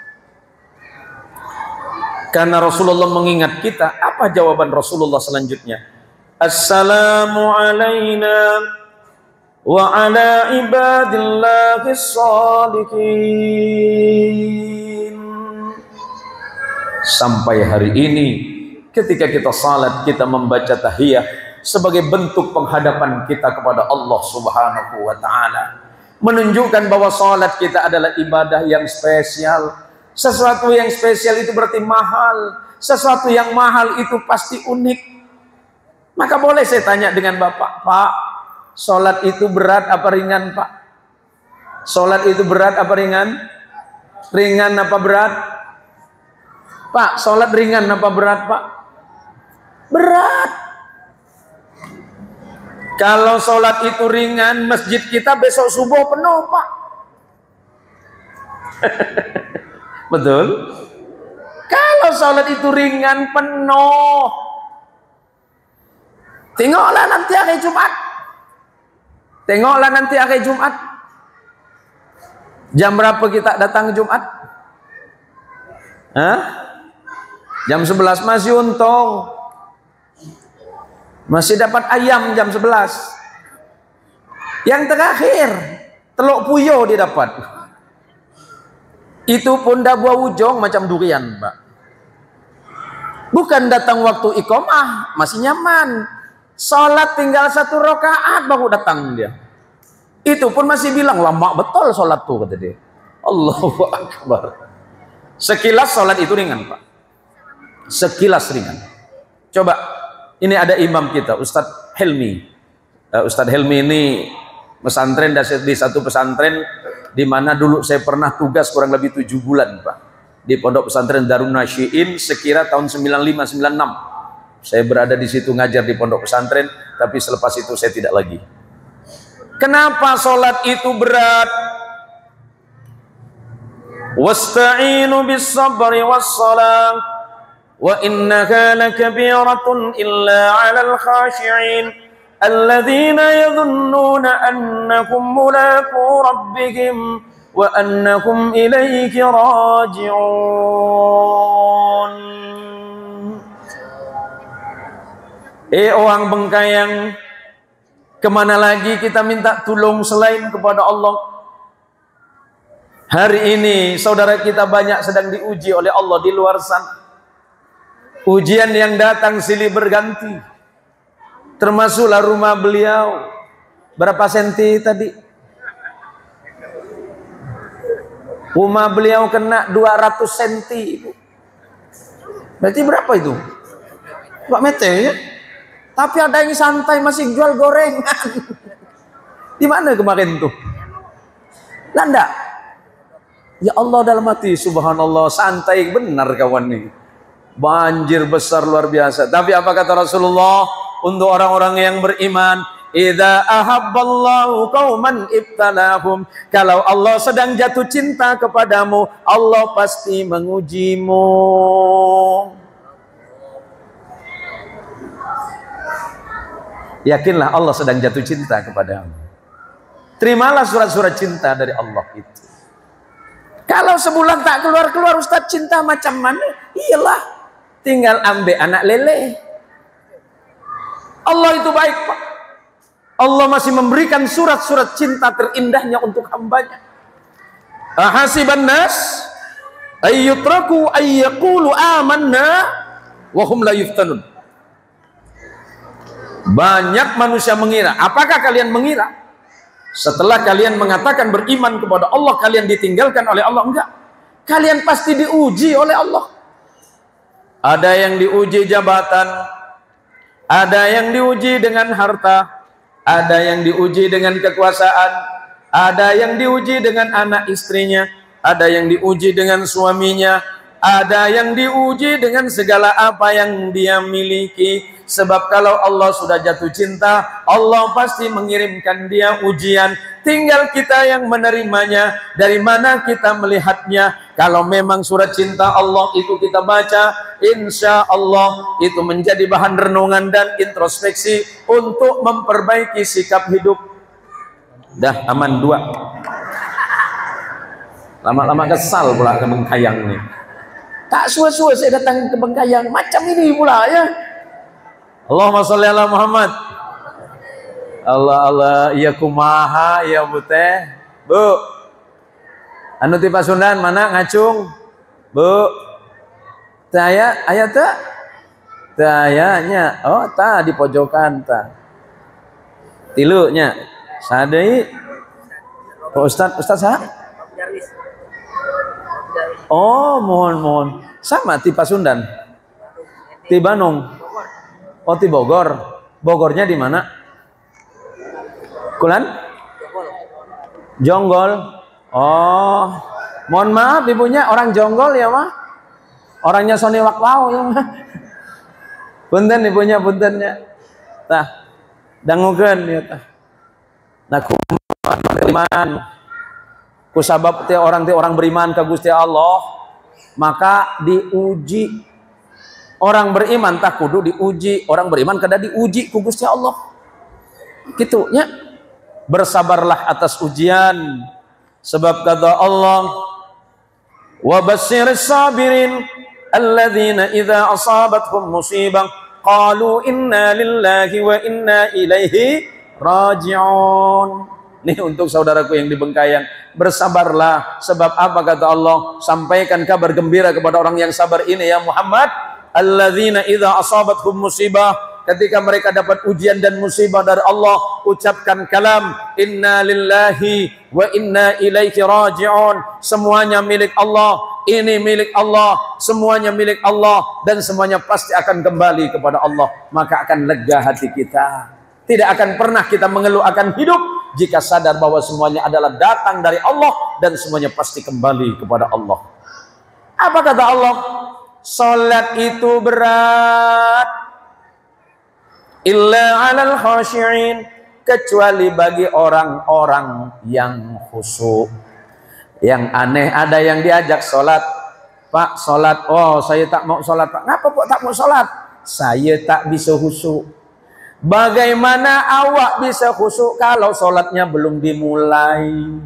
Karena Rasulullah mengingat kita. Apa jawaban Rasulullah selanjutnya? Assalamu alayna wa ala ibadillahis shalihin. Sampai hari ini ketika kita salat, kita membaca tahiyah sebagai bentuk penghadapan kita kepada Allah Subhanahu wa taala, menunjukkan bahwa salat kita adalah ibadah yang spesial. Sesuatu yang spesial itu berarti mahal. Sesuatu yang mahal itu pasti unik. Maka boleh saya tanya dengan Bapak, Pak, sholat itu berat apa ringan, Pak? Sholat itu berat apa ringan? Ringan apa berat? Pak, sholat ringan apa berat, Pak? Berat. Kalau sholat itu ringan, masjid kita besok subuh penuh, Pak. Betul? Kalau sholat itu ringan, penuh. Tengoklah nanti hari Jumat. Tengoklah nanti hari Jumat. Jam berapa kita datang Jumat? Hah? Jam 11 masih untung. Masih dapat ayam jam 11. Yang terakhir, teluk puyuh dia dapat. Itu pun dah buah ujung macam durian, Pak. Bukan datang waktu iqamah, masih nyaman. Salat tinggal 1 rakaat baru datang dia. Itu pun masih bilang lama betul salat tuh, kata dia. Allahu Akbar. Sekilas salat itu ringan, Pak. Sekilas ringan. Coba, ini ada imam kita, Ustadz Helmi. Ustadz Helmi ini pesantren di satu pesantren di mana dulu saya pernah tugas kurang lebih 7 bulan, Pak, di Pondok Pesantren Darun Nasyiin sekira tahun 95-96. Saya berada di situ ngajar di pondok pesantren, tapi selepas itu saya tidak lagi. Kenapa sholat itu berat? Wasta'inu bis sabri was salam wa innaka lakabiratun illa 'alal khashi'in alladzina yadhunnuna annakum mulaqu rabbihim wa annakum ilaihi raji'un. Orang Bengkayang, kemana lagi kita minta tolong selain kepada Allah? Hari ini saudara kita banyak sedang diuji oleh Allah di luar sana. Ujian yang datang silih berganti. Termasuklah rumah beliau. Berapa senti tadi? Rumah beliau kena 200 senti. Berarti berapa itu? 4 meter ya? Tapi ada yang santai masih jual gorengan. Di mana kemarin tuh? Nanda. Ya Allah dalam hati, subhanallah, santai benar kawan nih. Banjir besar luar biasa. Tapi apa kata Rasulullah untuk orang-orang yang beriman? Idza ahabballahu qauman ibtalahum. Kalau Allah sedang jatuh cinta kepadamu, Allah pasti mengujimu. Yakinlah Allah sedang jatuh cinta kepadamu. Terimalah surat-surat cinta dari Allah itu. Kalau sebulan tak keluar-keluar Ustaz, cinta macam mana? Iyalah, tinggal ambil anak lele. Allah itu baik, Pak. Allah masih memberikan surat-surat cinta terindahnya untuk hambanya. Ahasiban nas ayyutraku ayyaqulu amanna wa hum la yuftanun. Banyak manusia mengira. Apakah kalian mengira setelah kalian mengatakan beriman kepada Allah, kalian ditinggalkan oleh Allah? Enggak. Kalian pasti diuji oleh Allah. Ada yang diuji jabatan, ada yang diuji dengan harta, ada yang diuji dengan kekuasaan, ada yang diuji dengan anak istrinya, ada yang diuji dengan suaminya, ada yang diuji dengan segala apa yang dia miliki. Sebab kalau Allah sudah jatuh cinta, Allah pasti mengirimkan dia ujian. Tinggal kita yang menerimanya. Dari mana kita melihatnya? Kalau memang surat cinta Allah itu kita baca, insya Allah itu menjadi bahan renungan dan introspeksi untuk memperbaiki sikap hidup. Dah aman dua. Lama-lama kesal pula ke Bengkayang nih. Tak suwe-suwe saya datang ke Bengkayang macam ini pula ya. Allahumma sholli ala Muhammad. Allah ya kumaha ya buteh. Bu. Anu ti Pasundan mana ngacung? Bu. Saya aya teu? Teu aya nya. Oh, tah di pojokan tah. Tilu nya. Sadeui. Pak Ustaz saha? Oh, mohon. Sama ti Pasundan. Ti Bandung. Oh, di Bogor. Bogornya di mana? Kulan? Jonggol. Oh, mohon maaf ibunya orang Jonggol ya mah. Orangnya Sony Waklau ya mah. Punten ibunya, puntennya. Tah, dangukeun ya tah. Nah, beriman. Ku sabab teh orang beriman ka Gusti Allah, maka diuji. Orang beriman tak kudu diuji, orang beriman kada diuji ku Gusti Allah. Gitu nya. Bersabarlah atas ujian. Sebab kata Allah, wa basyiris sabirin alladzina idza asabathum musibah qalu inna lillahi wa inna ilaihi raji'un. Nih untuk saudaraku yang di Bengkayang, bersabarlah. Sebab apa kata Allah? Sampaikan kabar gembira kepada orang yang sabar ini ya Muhammad. Alladzina idza asabathum musibah, ketika mereka dapat ujian dan musibah dari Allah, ucapkan kalam inna lillahi wa inna ilaihi raji'un. Semuanya milik Allah, ini milik Allah, semuanya milik Allah, dan semuanya pasti akan kembali kepada Allah. Maka akan lega hati kita. Tidak akan pernah kita mengeluh akan hidup jika sadar bahwa semuanya adalah datang dari Allah dan semuanya pasti kembali kepada Allah. Apa kata Allah? Salat itu berat illa 'alal khashi'in, kecuali bagi orang-orang yang khusyuk. Yang aneh, ada yang diajak salat, Pak salat, oh saya tak mau salat Pak. Ngapa Pak tak mau salat? Saya tak bisa khusyuk. Bagaimana awak bisa khusyuk kalau salatnya belum dimulai?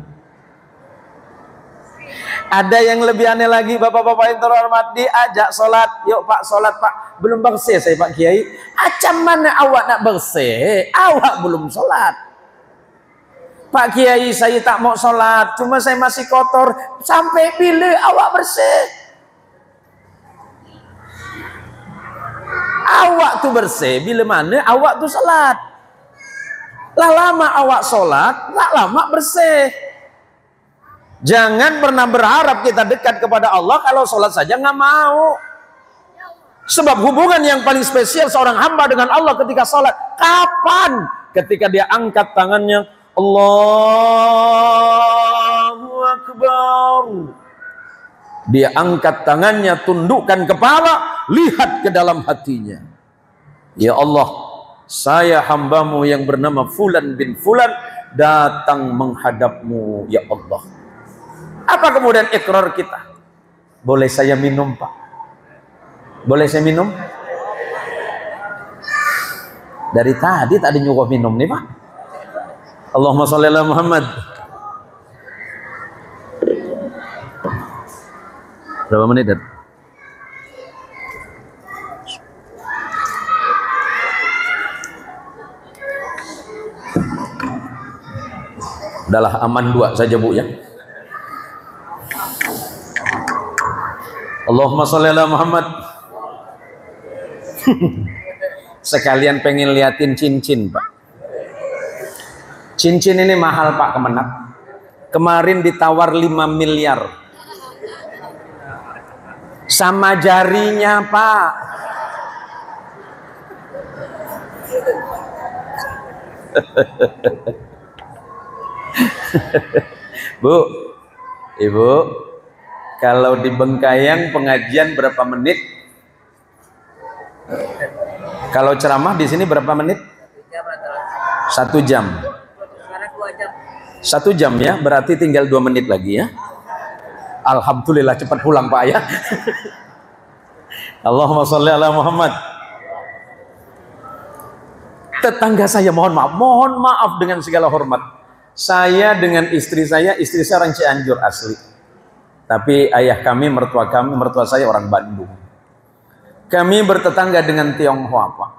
Ada yang lebih aneh lagi, bapak-bapak yang terhormat, diajak sholat, yuk Pak sholat Pak, belum bersih saya Pak Kiai. Acam mana awak nak bersih? Awak belum sholat. Pak Kiai saya tak mau sholat, cuma saya masih kotor. Sampai bila awak bersih? Awak tuh bersih bila mana awak tuh sholat. Lah lama awak sholat, tak lama bersih. Jangan pernah berharap kita dekat kepada Allah kalau sholat saja nggak mau. Sebab hubungan yang paling spesial seorang hamba dengan Allah ketika salat, kapan? Ketika dia angkat tangannya, Allahu Akbar. Dia angkat tangannya, tundukkan kepala, lihat ke dalam hatinya. Ya Allah, saya hambamu yang bernama Fulan bin Fulan, datang menghadapmu, ya Allah. Apa kemudian ikrar kita? Boleh saya minum, Pak? Boleh saya minum? Dari tadi tak ada nyuruh minum nih, Pak. Allahumma sholli ala Muhammad. Berapa menit, Dad? Udahlah, aman 2 saja, Bu, ya. Allahumma sholli ala Muhammad. Sekalian pengen liatin cincin, Pak. Cincin ini mahal, Pak Kemenak. Kemarin ditawar 5 miliar. Sama jarinya, Pak. Bu, Ibu, kalau di Bengkayang pengajian berapa menit? Kalau ceramah di sini berapa menit? 1 jam. 1 jam ya, berarti tinggal 2 menit lagi ya. Alhamdulillah cepat pulang, Pak, ya. Allahumma sholli ala Muhammad. Tetangga saya mohon maaf dengan segala hormat. Saya dengan istri saya orang Cianjur asli. Tapi ayah kami, mertua saya orang Bandung. Kami bertetangga dengan Tionghoa, Pak.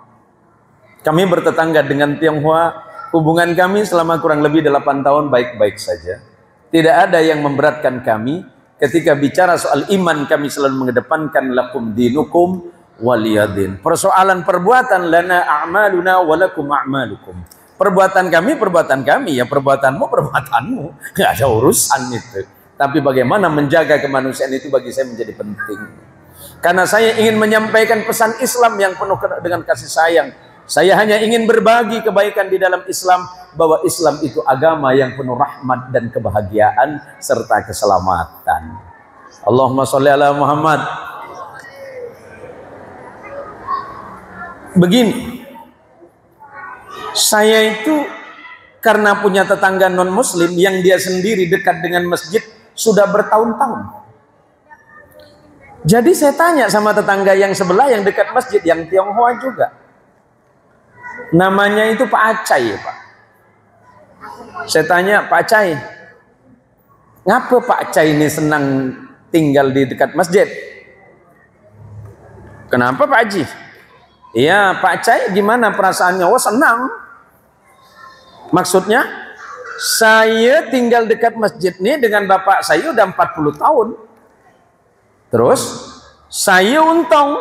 Kami bertetangga dengan Tionghoa. Hubungan kami selama kurang lebih 8 tahun baik-baik saja. Tidak ada yang memberatkan kami. Ketika bicara soal iman, kami selalu mengedepankan lakum dinukum waliyadin. Persoalan perbuatan, lana a'maluna walakum a'malukum. Perbuatan kami, ya perbuatanmu, perbuatanmu. Nggak ada urusan itu. Tapi bagaimana menjaga kemanusiaan itu bagi saya menjadi penting. Karena saya ingin menyampaikan pesan Islam yang penuh dengan kasih sayang. Saya hanya ingin berbagi kebaikan di dalam Islam, bahwa Islam itu agama yang penuh rahmat dan kebahagiaan serta keselamatan. Allahumma sholli ala Muhammad. Begini, saya itu karena punya tetangga non-muslim yang dia sendiri dekat dengan masjid sudah bertahun-tahun. Jadi saya tanya sama tetangga yang sebelah yang dekat masjid, yang Tionghoa juga. Namanya itu Pak Acai, Pak. Saya tanya, Pak Acai, ngapa Pak Acai ini senang tinggal di dekat masjid? Kenapa, Pak Haji? Iya, Pak Acai gimana perasaannya? Oh, senang. Maksudnya, saya tinggal dekat masjid ini dengan bapak saya udah 40 tahun. Terus, saya untung.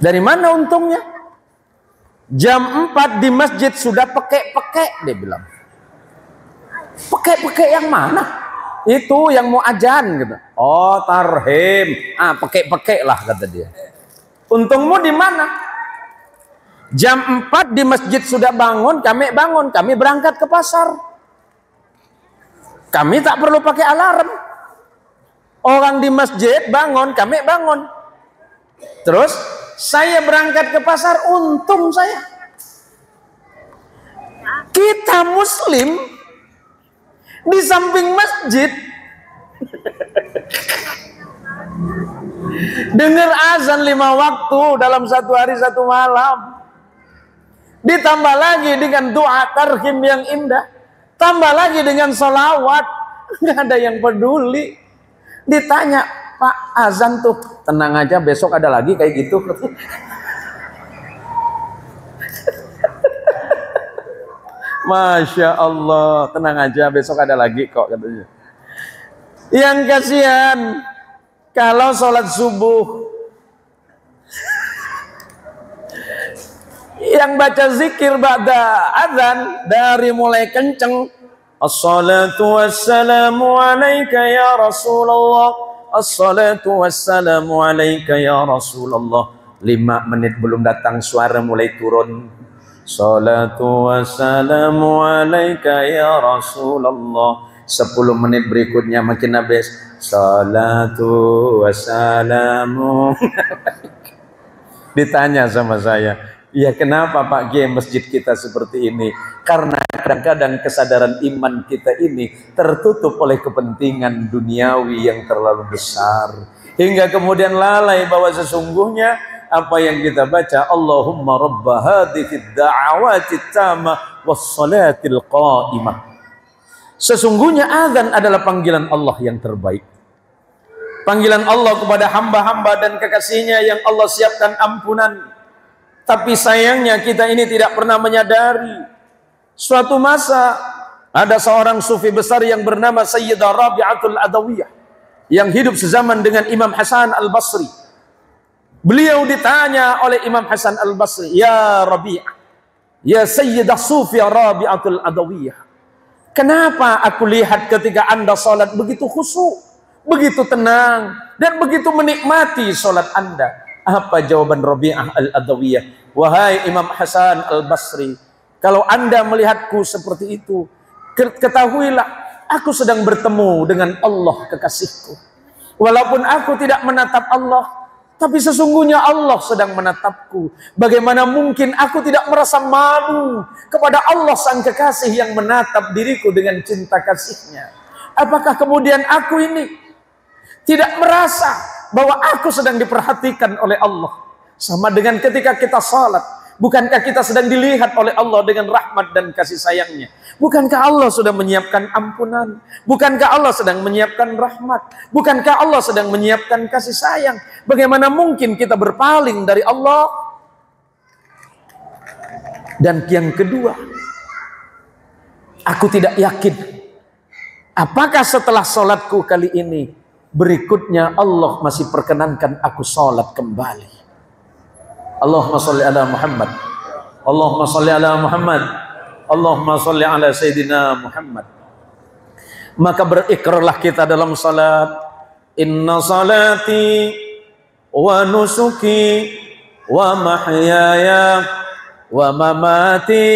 Dari mana untungnya? Jam 4 di masjid sudah pekek-pekek, dia bilang. Pekek-pekek yang mana? Itu yang mau ajan, gitu. Oh, tarhim. Pekek-pekek lah, kata dia. Untungmu di mana? Jam 4 di masjid sudah bangun, kami berangkat ke pasar. Kami tak perlu pakai alarm. Orang di masjid bangun, kami bangun. Terus saya berangkat ke pasar, untung saya. Kita muslim di samping masjid dengar azan 5 waktu dalam 1 hari 1 malam. Ditambah lagi dengan doa tarhim yang indah. Tambah lagi dengan sholawat. Nggak ada yang peduli. Ditanya, Pak, azan tuh, tenang aja, besok ada lagi kayak gitu. Masya Allah, tenang aja, besok ada lagi kok, katanya. Yang kasihan, kalau sholat subuh, yang baca zikir ba'da azan dari mulai kenceng, Assalatu wassalamu alaika ya Rasulullah, Assalatu wassalamu alaika ya Rasulullah. 5 menit belum datang, suara mulai turun. Salatu wassalamu alaika ya Rasulullah. 10 menit berikutnya makin habis. Salatu wassalamu. Ditanya sama saya, ya kenapa Pak Kiai masjid kita seperti ini? Karena kadang-kadang kesadaran iman kita ini tertutup oleh kepentingan duniawi yang terlalu besar, hingga kemudian lalai bahwa sesungguhnya apa yang kita baca, Allahumma rabba hadhid da'awati tamah wassalatil qa'imah. Sesungguhnya azan adalah panggilan Allah yang terbaik. Panggilan Allah kepada hamba-hamba dan kekasihnya yang Allah siapkan ampunan. Tapi sayangnya kita ini tidak pernah menyadari. Suatu masa ada seorang sufi besar yang bernama Sayyidah Rabi'atul Adawiyah yang hidup sezaman dengan Imam Hasan Al-Basri. Beliau ditanya oleh Imam Hasan Al-Basri, "Ya Rabi'ah, ya Sayyidah Sufi Rabi'atul Adawiyah, kenapa aku lihat ketika Anda salat begitu khusyuk, begitu tenang, dan begitu menikmati salat Anda?" Apa jawaban Rabi'ah Al-Adawiyah? "Wahai Imam Hasan Al-Basri, kalau Anda melihatku seperti itu, ketahuilah aku sedang bertemu dengan Allah kekasihku. Walaupun aku tidak menatap Allah, tapi sesungguhnya Allah sedang menatapku. Bagaimana mungkin aku tidak merasa malu kepada Allah sang kekasih yang menatap diriku dengan cinta kasihnya? Apakah kemudian aku ini tidak merasa bahwa aku sedang diperhatikan oleh Allah? Sama dengan ketika kita salat, bukankah kita sedang dilihat oleh Allah dengan rahmat dan kasih sayangnya? Bukankah Allah sudah menyiapkan ampunan? Bukankah Allah sedang menyiapkan rahmat? Bukankah Allah sedang menyiapkan kasih sayang? Bagaimana mungkin kita berpaling dari Allah? Dan yang kedua, aku tidak yakin apakah setelah salatku kali ini berikutnya Allah masih perkenankan aku salat kembali. Allahumma salli ala Muhammad, Allahumma salli ala Muhammad, Allahumma salli ala Sayyidina Muhammad. Maka berikrarlah kita dalam salat, inna salati wa nusuki wa mahyaya wa mamati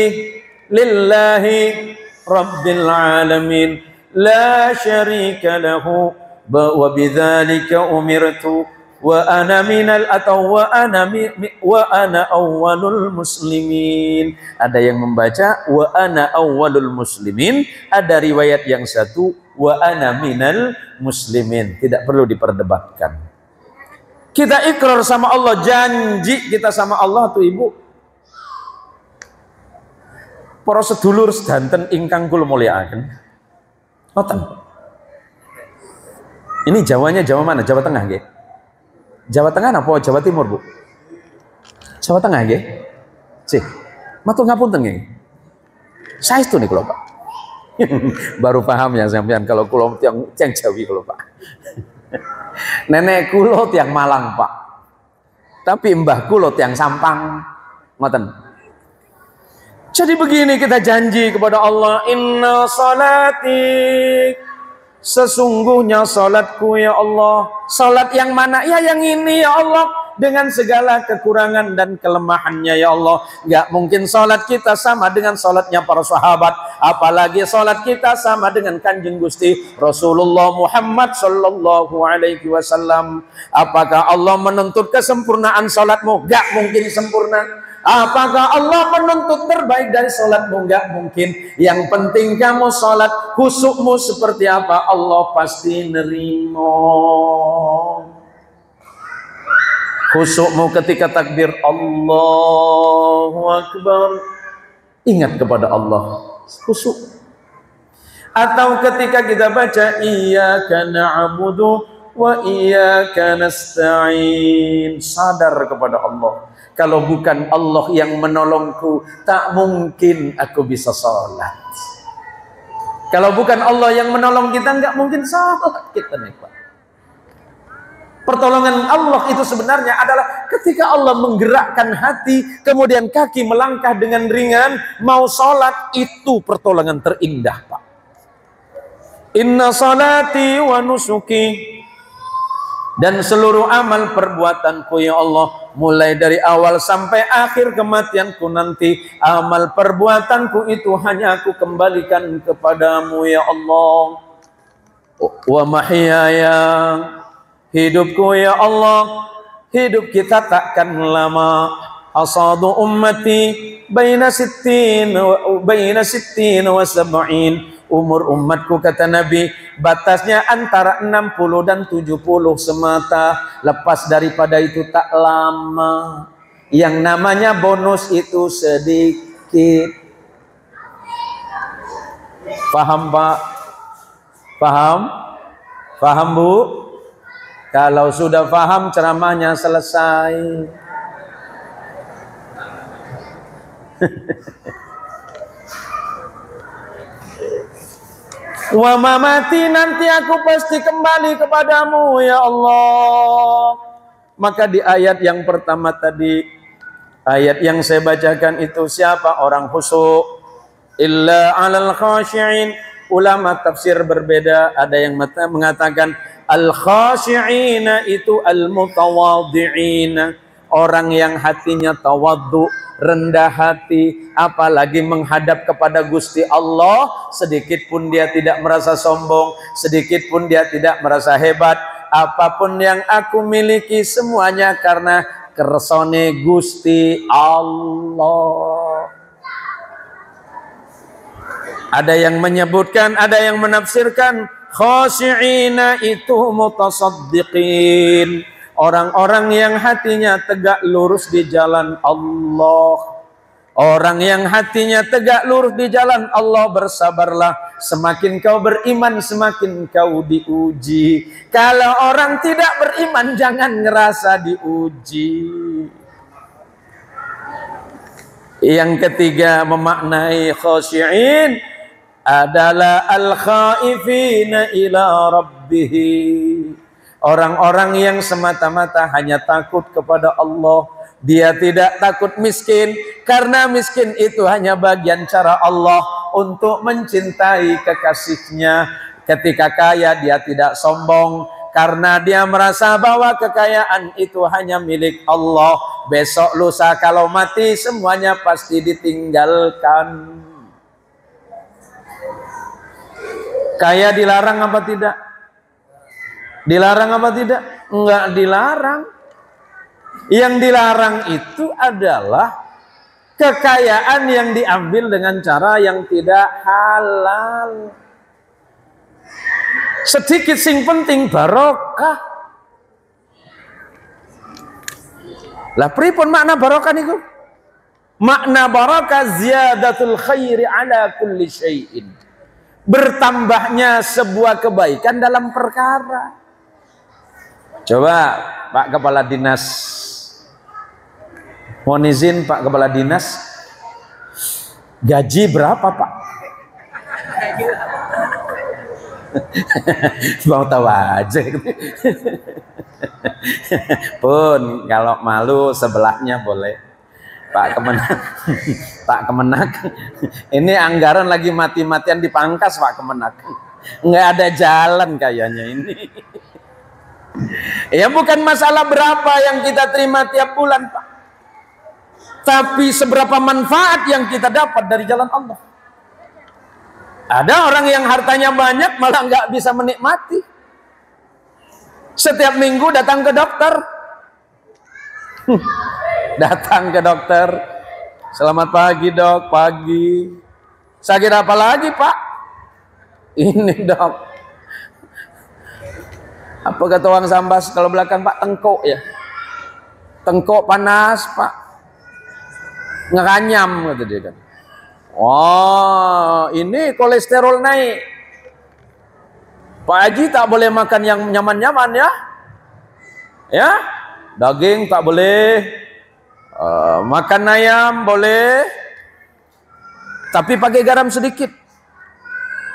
lillahi rabbil alamin la syarika lahu wa bidzalika umirtu wa ana minal wa ana awwalul muslimin. Ada yang membaca wa ana awwalul muslimin, ada riwayat yang satu wa ana minal muslimin. Tidak perlu diperdebatkan. Kita ikrar sama Allah, janji kita sama Allah tuh Ibu. Para sedulur sedanten ingkang kula mulyakaken. Ngoten. Ini Jawanya Jawa mana? Jawa Tengah nggih? Jawa Tengah apa Jawa Timur, Bu? Jawa Tengah nggih? Sih. Matur ngapunten nggih. Saestu nih kula, Pak. Baru paham ya sampean kalau kula tiyang Jawi kula, Pak. Nenek kula tiyang Malang, Pak. Tapi mbah kula tiyang Sampang. Ngoten. Jadi begini, kita janji kepada Allah, inna salati, sesungguhnya salatku ya Allah. Salat yang mana? Ya yang ini ya Allah, dengan segala kekurangan dan kelemahannya ya Allah. Gak mungkin salat kita sama dengan salatnya para sahabat, apalagi salat kita sama dengan Kanjeng Gusti Rasulullah Muhammad sallallahu alaihi wasallam. Apakah Allah menuntut kesempurnaan salatmu? Gak mungkin sempurna. Apakah Allah menuntut terbaik dari salatmu? Enggak mungkin. Yang penting kamu salat, khusyukmu seperti apa, Allah pasti nerima. Khusyukmu ketika takbir Allahu Akbar, ingat kepada Allah, khusyuk. Atau ketika kita baca iyyaka na'budu wa iyyaka nasta'in, sadar kepada Allah. Kalau bukan Allah yang menolongku, tak mungkin aku bisa sholat. Kalau bukan Allah yang menolong kita, nggak mungkin sholat kita nih, Pak. Pertolongan Allah itu sebenarnya adalah ketika Allah menggerakkan hati, kemudian kaki melangkah dengan ringan, mau sholat, itu pertolongan terindah, Pak. Inna salati wa nusuki dan seluruh amal perbuatanku ya Allah, mulai dari awal sampai akhir kematianku nanti, amal perbuatanku itu hanya aku kembalikan kepadamu ya Allah. Wa mahyaya, hidupku ya Allah, hidup kita takkan lama. Asadu ummati baina sittin wa sab'in. Umur umatku kata Nabi batasnya antara 60 dan 70 semata. Lepas daripada itu tak lama. Yang namanya bonus itu sedikit. Paham Pak? Paham? Paham Bu? Kalau sudah paham ceramahnya selesai. Wa mamati, nanti aku pasti kembali kepadamu ya Allah. Maka di ayat yang pertama tadi, ayat yang saya bacakan itu, siapa orang khusyuk? Illa 'alal khashi'in. Ulama tafsir berbeda, ada yang mengatakan al-khashi'ina itu al-mutawadhi'ina, orang yang hatinya tawadhu, rendah hati, apalagi menghadap kepada Gusti Allah, sedikit pun dia tidak merasa sombong, sedikit pun dia tidak merasa hebat. Apapun yang aku miliki semuanya karena kersane Gusti Allah. Ada yang menyebutkan, ada yang menafsirkan khashi'ina itu mutasaddiqin, orang-orang yang hatinya tegak lurus di jalan Allah. Orang yang hatinya tegak lurus di jalan Allah, bersabarlah. Semakin kau beriman, semakin kau diuji. Kalau orang tidak beriman, jangan ngerasa diuji. Yang ketiga memaknai khashi'in adalah al-khaifina ila rabbihi, orang-orang yang semata-mata hanya takut kepada Allah. Dia tidak takut miskin, karena miskin itu hanya bagian cara Allah untuk mencintai kekasihnya. Ketika kaya dia tidak sombong, karena dia merasa bahwa kekayaan itu hanya milik Allah. Besok lusa kalau mati semuanya pasti ditinggalkan. Kaya dilarang apa tidak? Dilarang apa tidak? Enggak dilarang. Yang dilarang itu adalah kekayaan yang diambil dengan cara yang tidak halal. Sedikit sing penting barokah. Lah pripun makna barokah niku? Makna barokah ziyadatul khairi ala kulli syai'in. Bertambahnya sebuah kebaikan dalam perkara. Coba Pak Kepala Dinas, mohon izin Pak Kepala Dinas, gaji berapa Pak? Mau tahu aja. Pun kalau malu sebelahnya boleh. Pak Kemenak, Pak Kemenak, ini anggaran lagi mati-matian dipangkas Pak Kemenak. Nggak ada jalan kayaknya ini. Ya bukan masalah berapa yang kita terima tiap bulan Pak, tapi seberapa manfaat yang kita dapat dari jalan Allah. Ada orang yang hartanya banyak malah nggak bisa menikmati. Setiap minggu datang ke dokter. Datang ke dokter. Selamat pagi dok, pagi. Sakit apa lagi Pak? Ini dok. Apa kata orang Sambas kalau belakang Pak? Tengkok ya. Tengkok panas Pak. Ngeranyam kata dia kan. Oh, ini kolesterol naik. Pak Haji tak boleh makan yang nyaman-nyaman ya. Ya, daging tak boleh. Makan ayam boleh, tapi pakai garam sedikit.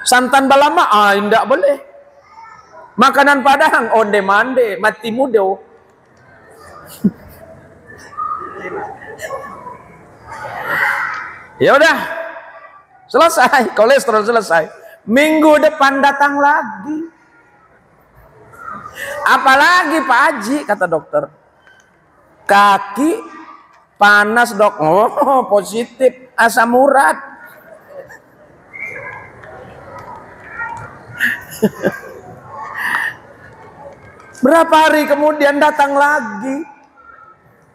Santan balama tidak boleh. Makanan Padang onde mande mati mudo. Ya udah, selesai kolesterol selesai. Minggu depan datang lagi. Apalagi Pak Haji, kata dokter. Kaki panas dok. Oh, positif asam urat. Berapa hari kemudian datang lagi.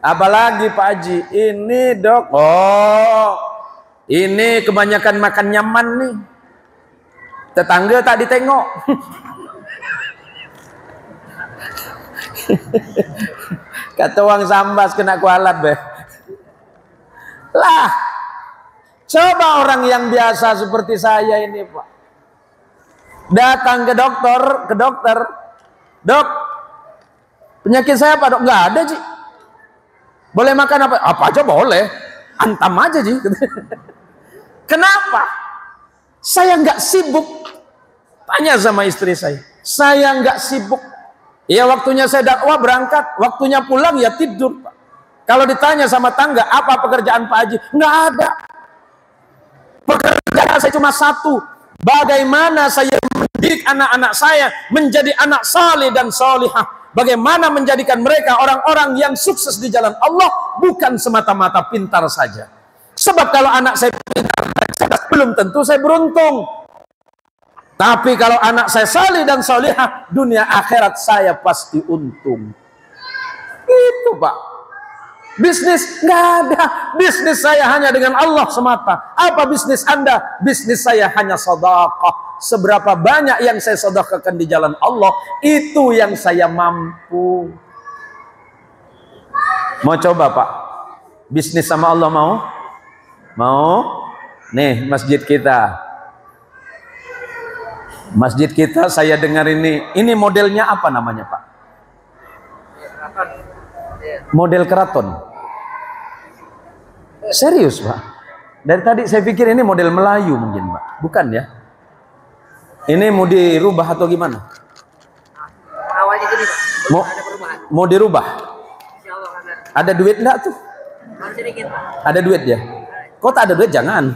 Apalagi Pak Haji, ini dok. Oh, ini kebanyakan makan nyaman nih. Tetangga tak ditengok. Kata uang sambas kena kualat be. Lah, coba orang yang biasa seperti saya ini Pak, datang ke dokter, dok, penyakit saya apa dok? Nggak ada Ji. Boleh makan apa? Apa aja boleh, antam aja Ji. Kenapa? Saya nggak sibuk. Tanya sama istri saya nggak sibuk. Ya waktunya saya dakwah berangkat, waktunya pulang ya tidur Pak. Kalau ditanya sama tangga, apa pekerjaan Pak Haji? Nggak ada. Pekerjaan saya cuma satu. Bagaimana saya mendidik anak-anak saya menjadi anak saleh dan salihah. Bagaimana menjadikan mereka orang-orang yang sukses di jalan Allah, bukan semata-mata pintar saja. Sebab kalau anak saya pintar, belum tentu saya beruntung. Tapi kalau anak saya saleh dan salihah, dunia akhirat saya pasti untung. Itu Pak. Bisnis nggak ada. Bisnis saya hanya dengan Allah semata. Apa bisnis Anda? Bisnis saya hanya sedekah. Seberapa banyak yang saya sedekahkan di jalan Allah, itu yang saya mampu. Mau coba Pak? Bisnis sama Allah mau? Mau? Nih masjid kita. Masjid kita saya dengar ini modelnya apa namanya Pak? Model keraton. Serius Pak? Dari tadi saya pikir ini model Melayu mungkin Pak. Bukan ya? Ini mau dirubah atau gimana? Awalnya gini Pak. Mau dirubah? Ada duit enggak tuh? Sedikit Pak. Ada duit ya? Kok tak ada duit jangan.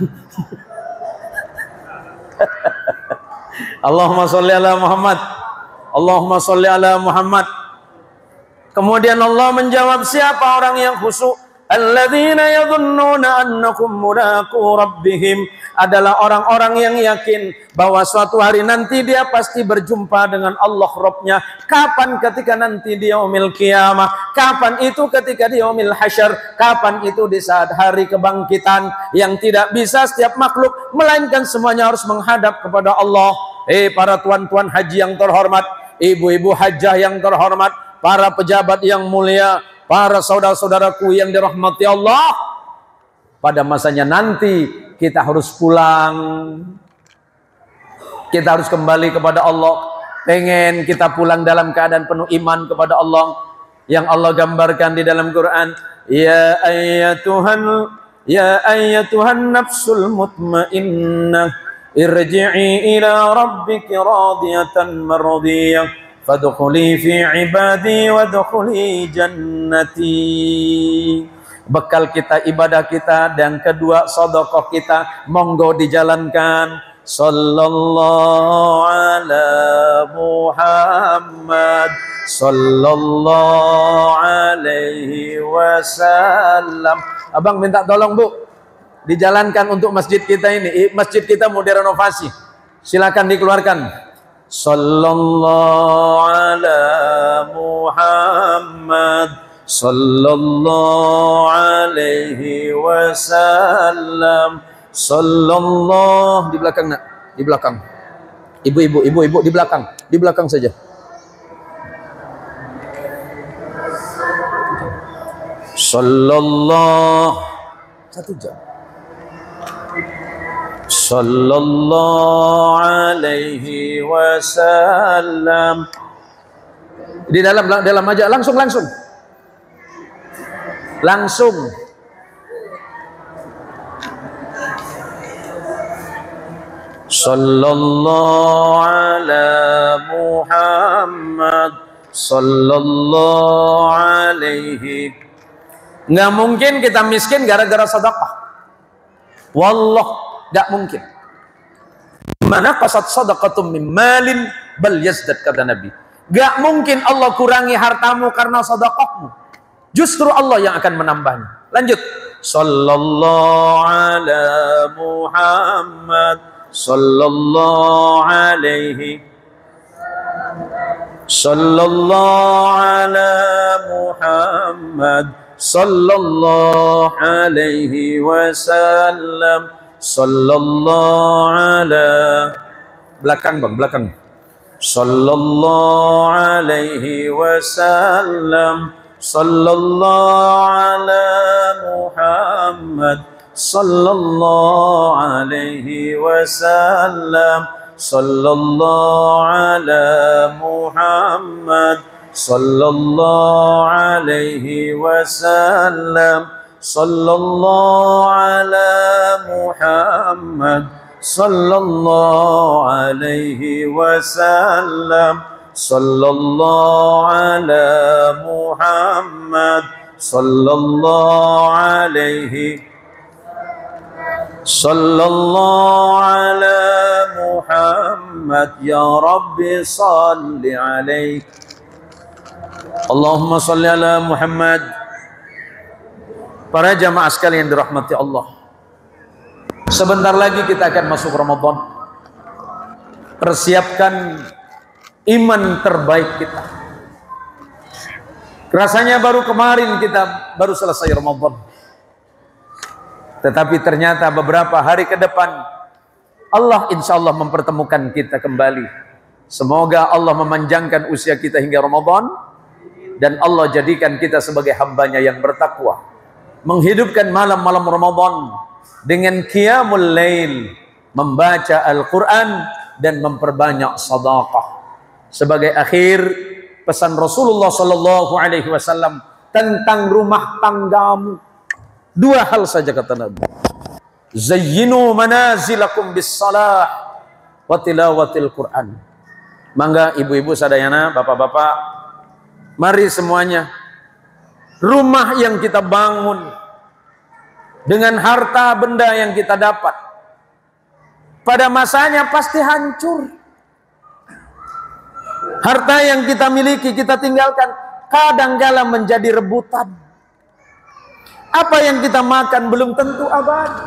Allahumma sholli ala Muhammad. Allahumma sholli ala Muhammad. Kemudian Allah menjawab, siapa orang yang khusyuk? Alladzina yadhunnuna annakum mulaqu rabbihim, adalah orang-orang yang yakin bahwa suatu hari nanti dia pasti berjumpa dengan Allah Rabbnya. Kapan? Ketika nanti di yaumil qiyamah. Kapan itu? Ketika di yaumil hasyr. Kapan itu? Di saat hari kebangkitan yang tidak bisa setiap makhluk, melainkan semuanya harus menghadap kepada Allah. Para tuan-tuan haji yang terhormat, ibu-ibu hajjah yang terhormat, para pejabat yang mulia, para saudara-saudaraku yang dirahmati Allah, pada masanya nanti kita harus pulang. Kita harus kembali kepada Allah. Pengen kita pulang dalam keadaan penuh iman kepada Allah, yang Allah gambarkan di dalam Quran. Ya ayyatuhan nafsul mutmainnah, irji'i ila rabbiki radiyatan mardiyah, fadkhuli fi ibadi wadkhuli jannati. Bekal kita ibadah kita, dan kedua sedekah kita monggo dijalankan. Sallallahu ala Muhammad sallallahu alaihi wasallam. Abang minta tolong Bu, dijalankan untuk masjid kita ini. Masjid kita mau direnovasi, silakan dikeluarkan. Sallallahu ala Muhammad sallallahu alaihi wasallam. Sallallahu, di belakang nak, di belakang. Ibu-ibu di belakang saja. Sallallahu, 1 jam. Sallallahu alaihi wasallam. Di dalam aja, langsung. Sallallahu ala Muhammad sallallahu alaihi. Nggak mungkin kita miskin gara-gara sedekah. Wallah, nggak mungkin. Mana qasad sadaqatum min malin bal yazdad, kata Nabi. Gak mungkin Allah kurangi hartamu karena sedekahmu. Justru Allah yang akan menambahnya. Lanjut. Sallallahu ala Muhammad. Sallallahu alaihi. Sallallahu ala Muhammad. Sallallahu alaihi wasallam. Sallallahu ala. Belakang bang, belakang. Sallallahu alaihi wasallam. Sallallahu ala Muhammad. Sallallahu alaihi wasallam. Sallallahu ala Muhammad. Sallallahu alaihi wasallam. Sallallahu ala Muhammad. Sallallahu alaihi wasallam. Sallallahu ala Muhammad. Sallallahu alaihi. Sallallahu ala Muhammad. Ya Rabbi salli alaihi. Allahumma salli ala Muhammad. Para jamaah sekalian dirahmati Allah, sebentar lagi kita akan masuk Ramadan. Persiapkan iman terbaik kita. Rasanya baru kemarin kita baru selesai Ramadan, tetapi ternyata beberapa hari ke depan Allah insya Allah mempertemukan kita kembali. Semoga Allah memanjangkan usia kita hingga Ramadan, dan Allah jadikan kita sebagai hambanya yang bertakwa, menghidupkan malam-malam Ramadan dengan qiyamul lail, membaca Al-Quran dan memperbanyak sedekah. Sebagai akhir, pesan Rasulullah Sallallahu Alaihi Wasallam tentang rumah tanggamu, dua hal saja kata Nabi. Zayyinu manazilakum bis salah wa tilawatil Quran. Mangga ibu-ibu sadayana, bapak-bapak, mari semuanya, rumah yang kita bangun dengan harta benda yang kita dapat pada masanya pasti hancur. Harta yang kita miliki, kita tinggalkan, kadang-kala menjadi rebutan. Apa yang kita makan belum tentu abadi.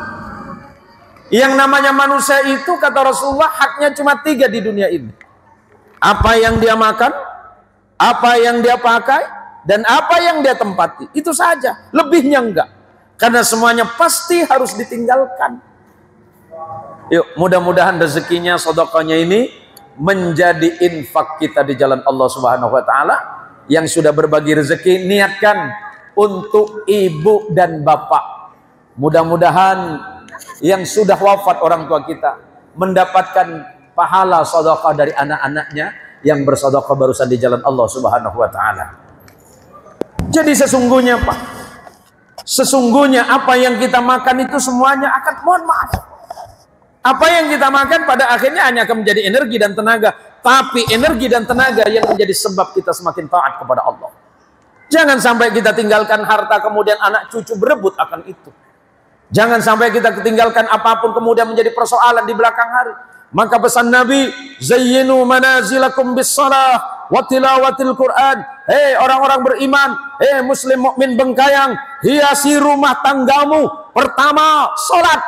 Yang namanya manusia itu, kata Rasulullah, haknya cuma 3 di dunia ini. Apa yang dia makan, apa yang dia pakai, dan apa yang dia tempati. Itu saja, lebihnya enggak. Karena semuanya pasti harus ditinggalkan. Yuk, mudah-mudahan rezekinya, sedekahnya ini menjadi infak kita di jalan Allah Subhanahu wa taala. Yang sudah berbagi rezeki, niatkan untuk ibu dan bapak. Mudah-mudahan yang sudah wafat orang tua kita mendapatkan pahala sedekah dari anak-anaknya yang bersedekah barusan di jalan Allah Subhanahu wa taala. Jadi sesungguhnya Pak, sesungguhnya apa yang kita makan itu semuanya akan, mohon maaf, apa yang kita makan pada akhirnya hanya akan menjadi energi dan tenaga. Tapi energi dan tenaga yang menjadi sebab kita semakin taat kepada Allah. Jangan sampai kita tinggalkan harta kemudian anak cucu berebut akan itu. Jangan sampai kita ketinggalkan apapun kemudian menjadi persoalan di belakang hari. Maka pesan Nabi, zayyinu manazilakum bis salah wa tilawatil Quran. Hei orang-orang beriman, hei muslim mukmin Bengkayang, hiasi rumah tanggamu. Pertama, salat.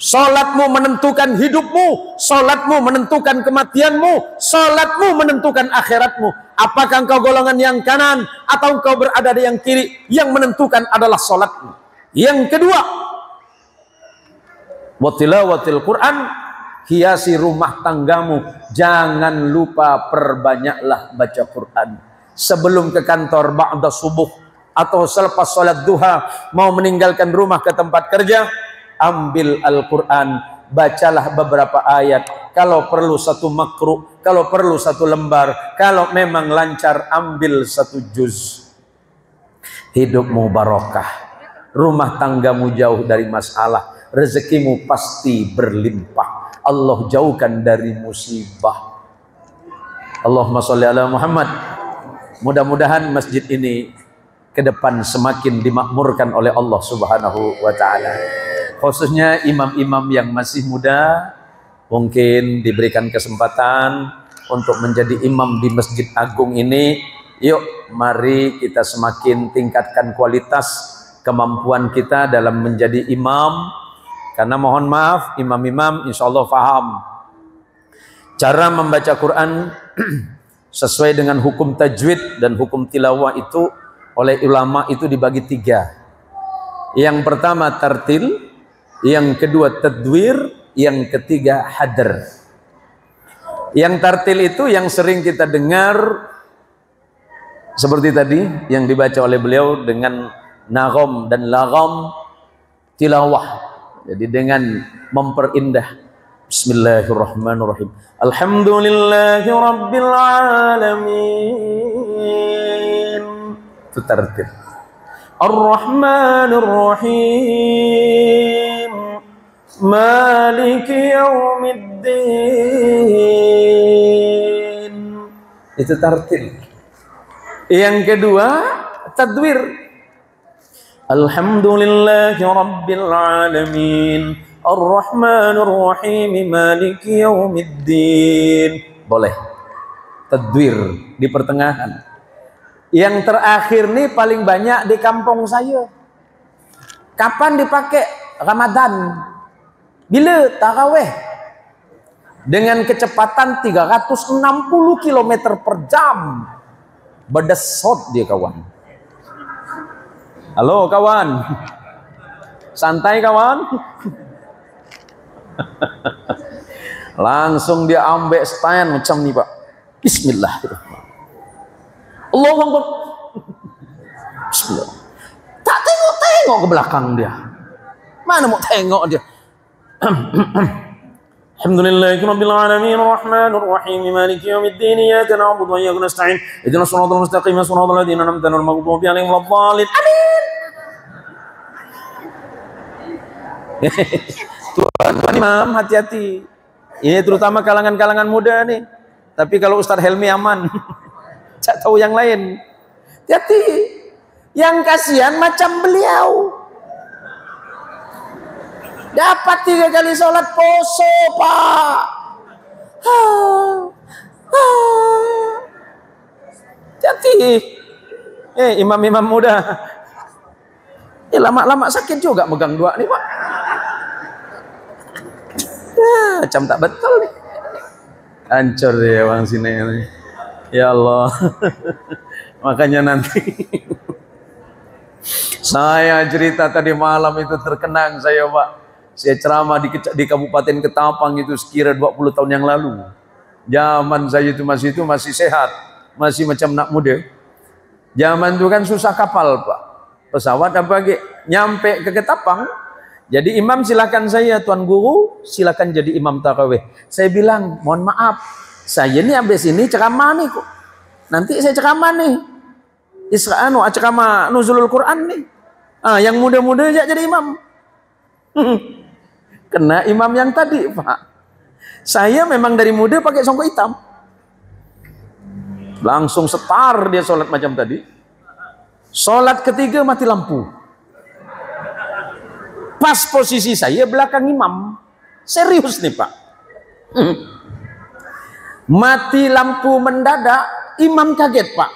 Salatmu menentukan hidupmu, salatmu menentukan kematianmu, salatmu menentukan akhiratmu. Apakah engkau golongan yang kanan atau engkau berada di yang kiri, yang menentukan adalah salatmu. Yang kedua, wa tilawatil Quran, hiasi rumah tanggamu. Jangan lupa perbanyaklah baca Quran. Sebelum ke kantor ba'da subuh atau selepas salat duha, mau meninggalkan rumah ke tempat kerja, ambil Al-Quran, bacalah beberapa ayat. Kalau perlu 1 makruh, kalau perlu 1 lembar, kalau memang lancar ambil 1 juz. Hidupmu barokah, rumah tanggamu jauh dari masalah, rezekimu pasti berlimpah, Allah jauhkan dari musibah. Allahumma sholli ala Muhammad. Mudah-mudahan masjid ini ke depan semakin dimakmurkan oleh Allah Subhanahu wa taala. Khususnya imam-imam yang masih muda, mungkin diberikan kesempatan untuk menjadi imam di Masjid Agung ini. Yuk, mari kita semakin tingkatkan kualitas kemampuan kita dalam menjadi imam. Karena mohon maaf, imam-imam insya Allah faham cara membaca Quran sesuai dengan hukum tajwid dan hukum tilawah itu oleh ulama itu dibagi 3. Yang pertama tartil, yang kedua tadwir, yang ketiga hadr. Yang tartil itu yang sering kita dengar seperti tadi yang dibaca oleh beliau dengan nagom dan lagom tilawah. Jadi dengan memperindah. Bismillahirrahmanirrahim. Alhamdulillahi rabbil alamin. Itu tartil. Ar-Rahmanir Rahim. Maliki yaumiddin. Itu tartil. Yang kedua tadwir. Alhamdulillahi rabbil alamin. Ar-Rahmanir Rahim. Maliki yaumiddin. Boleh. Tadwir di pertengahan. Yang terakhir nih paling banyak di kampung saya. Kapan dipakai? Ramadan. Bila? Tarawih. Dengan kecepatan 360 km per jam. Bedesot dia kawan. Halo kawan. Santai kawan. Langsung dia ambek stand macam ni Pak. Bismillahirrahmanirrahim. Allahu Akbar. Bismillah. Tak tengok-tengok ke belakang dia. Mana mau tengok dia? Alhamdulillahirabbil alamin arrahmanir rahim maliki yaumiddin iyyaka na'budu wa iyyaka nasta'in ihdinas siratal mustaqim siratal ladzina an'amta 'alaihim ghairil maghdubi 'alaihim waladdallin. Amin. Tuan imam hati-hati. Ini terutama kalangan-kalangan muda nih. Tapi kalau Ustaz Helmi aman. Cak tahu yang lain. Hati. Yang kasihan macam beliau. Dapat 3 kali sholat poso, Pak. Hati. Imam-imam muda. Lama-lama sakit juga megang 2 nih, Pak. Macam tak betul nih. Hancur dia orang sini ini. Ya Allah. Makanya nanti saya cerita tadi malam itu terkenang saya Pak. Saya ceramah di Kabupaten Ketapang itu sekira 20 tahun yang lalu. Zaman saya itu masih sehat, masih macam nak muda. Zaman itu kan susah kapal Pak. Pesawat apa lagi nyampe ke Ketapang. Jadi imam silakan saya Tuan Guru, silakan jadi imam tarawih. Saya bilang, mohon maaf. Saya ini habis ini ceramah nih kok. Nanti saya ceramah nih. Ceramah nuzulul Quran nih. Yang muda-muda jadi imam. Kena imam yang tadi, Pak. Saya memang dari muda pakai songkok hitam. Langsung setar dia sholat macam tadi. Sholat ketiga mati lampu. Pas posisi saya belakang imam. Serius nih, Pak. Mati lampu mendadak, imam kaget Pak.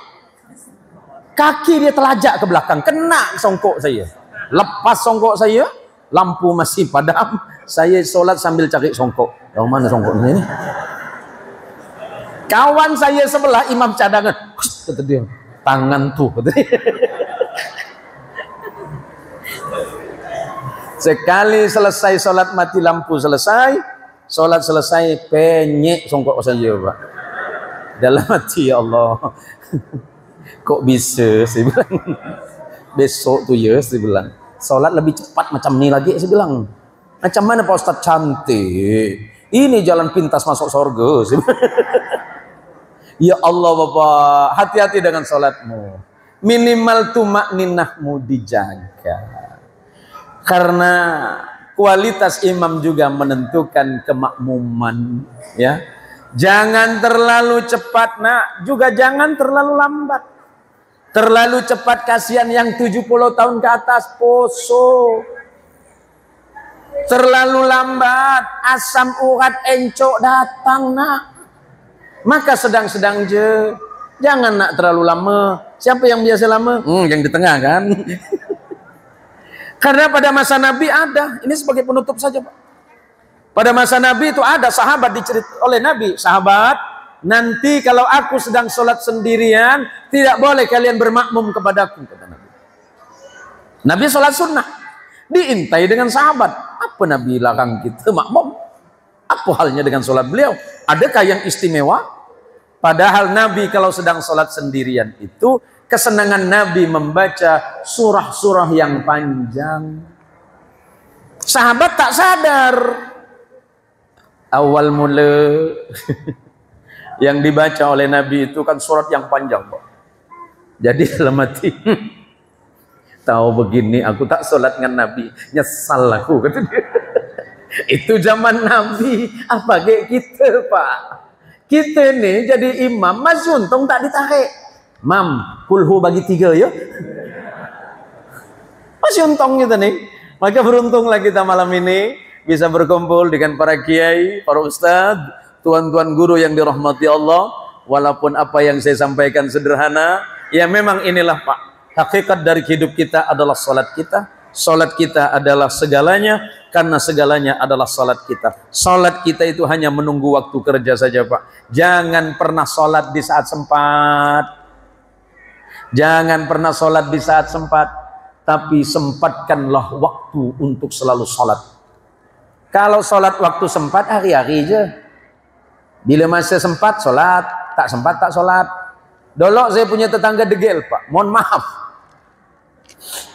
Kaki dia telajak ke belakang, kena songkok saya. Lepas songkok saya, lampu masih padam. Saya sholat sambil cari songkok. Yang mana songkoknya ini? Kawan saya sebelah imam cadangan. Kata dia, tangan tuh. Sekali selesai sholat mati lampu selesai. Sholat selesai, penyek songkok saja Pak. Dalam hati ya Allah. Kok bisa saya bilang. Besok tuh ya saya bilang. Sholat lebih cepat macam ni lagi saya bilang. Macam mana Pak Ustaz? Cantik. Ini jalan pintas masuk surga saya bilang. Ya Allah Bapak, hati-hati dengan sholatmu. Minimal tumakninahmu dijaga. Karena kualitas imam juga menentukan kemakmuman, ya. Jangan terlalu cepat, nak, juga jangan terlalu lambat. Terlalu cepat kasihan yang 70 tahun ke atas poso. Terlalu lambat asam urat encok datang, nak. Maka sedang-sedang je. Jangan nak terlalu lama. Siapa yang biasa lama? Yang di tengah kan. Karena pada masa Nabi ada. Ini sebagai penutup saja Pak. Pada masa Nabi itu ada sahabat diceritakan oleh Nabi. Sahabat, nanti kalau aku sedang sholat sendirian, tidak boleh kalian bermakmum kepadaku, kata Nabi. Nabi sholat sunnah. Diintai dengan sahabat. Apa Nabi larang kita makmum? Apa halnya dengan sholat beliau? Adakah yang istimewa? Padahal Nabi kalau sedang sholat sendirian itu, kesenangan Nabi membaca surah-surah yang panjang. Sahabat tak sadar. Awal mula yang dibaca oleh Nabi itu kan surat yang panjang Pak. Jadi dalam hati, tahu begini aku tak sholat dengan Nabi, nyesal aku, kata dia. Itu zaman Nabi, apa kayak kita Pak. Kita nih jadi imam, Mas untung tak ditarik. Mam, kulhu bagi 3 ya. Masih untung kita nih. Maka beruntunglah kita malam ini bisa berkumpul dengan para kiai, para ustadz, tuan-tuan guru yang dirahmati Allah. Walaupun apa yang saya sampaikan sederhana, ya memang inilah Pak. Hakikat dari hidup kita adalah salat kita. Salat kita adalah segalanya, karena segalanya adalah salat kita. Salat kita itu hanya menunggu waktu kerja saja Pak. Jangan pernah salat di saat sempat. Jangan pernah salat di saat sempat. Tapi sempatkanlah waktu untuk selalu salat. Kalau salat waktu sempat, hari-hari aja. Bila masa sempat, salat. Tak sempat, tak salat. Dulu saya punya tetangga degil Pak. Mohon maaf.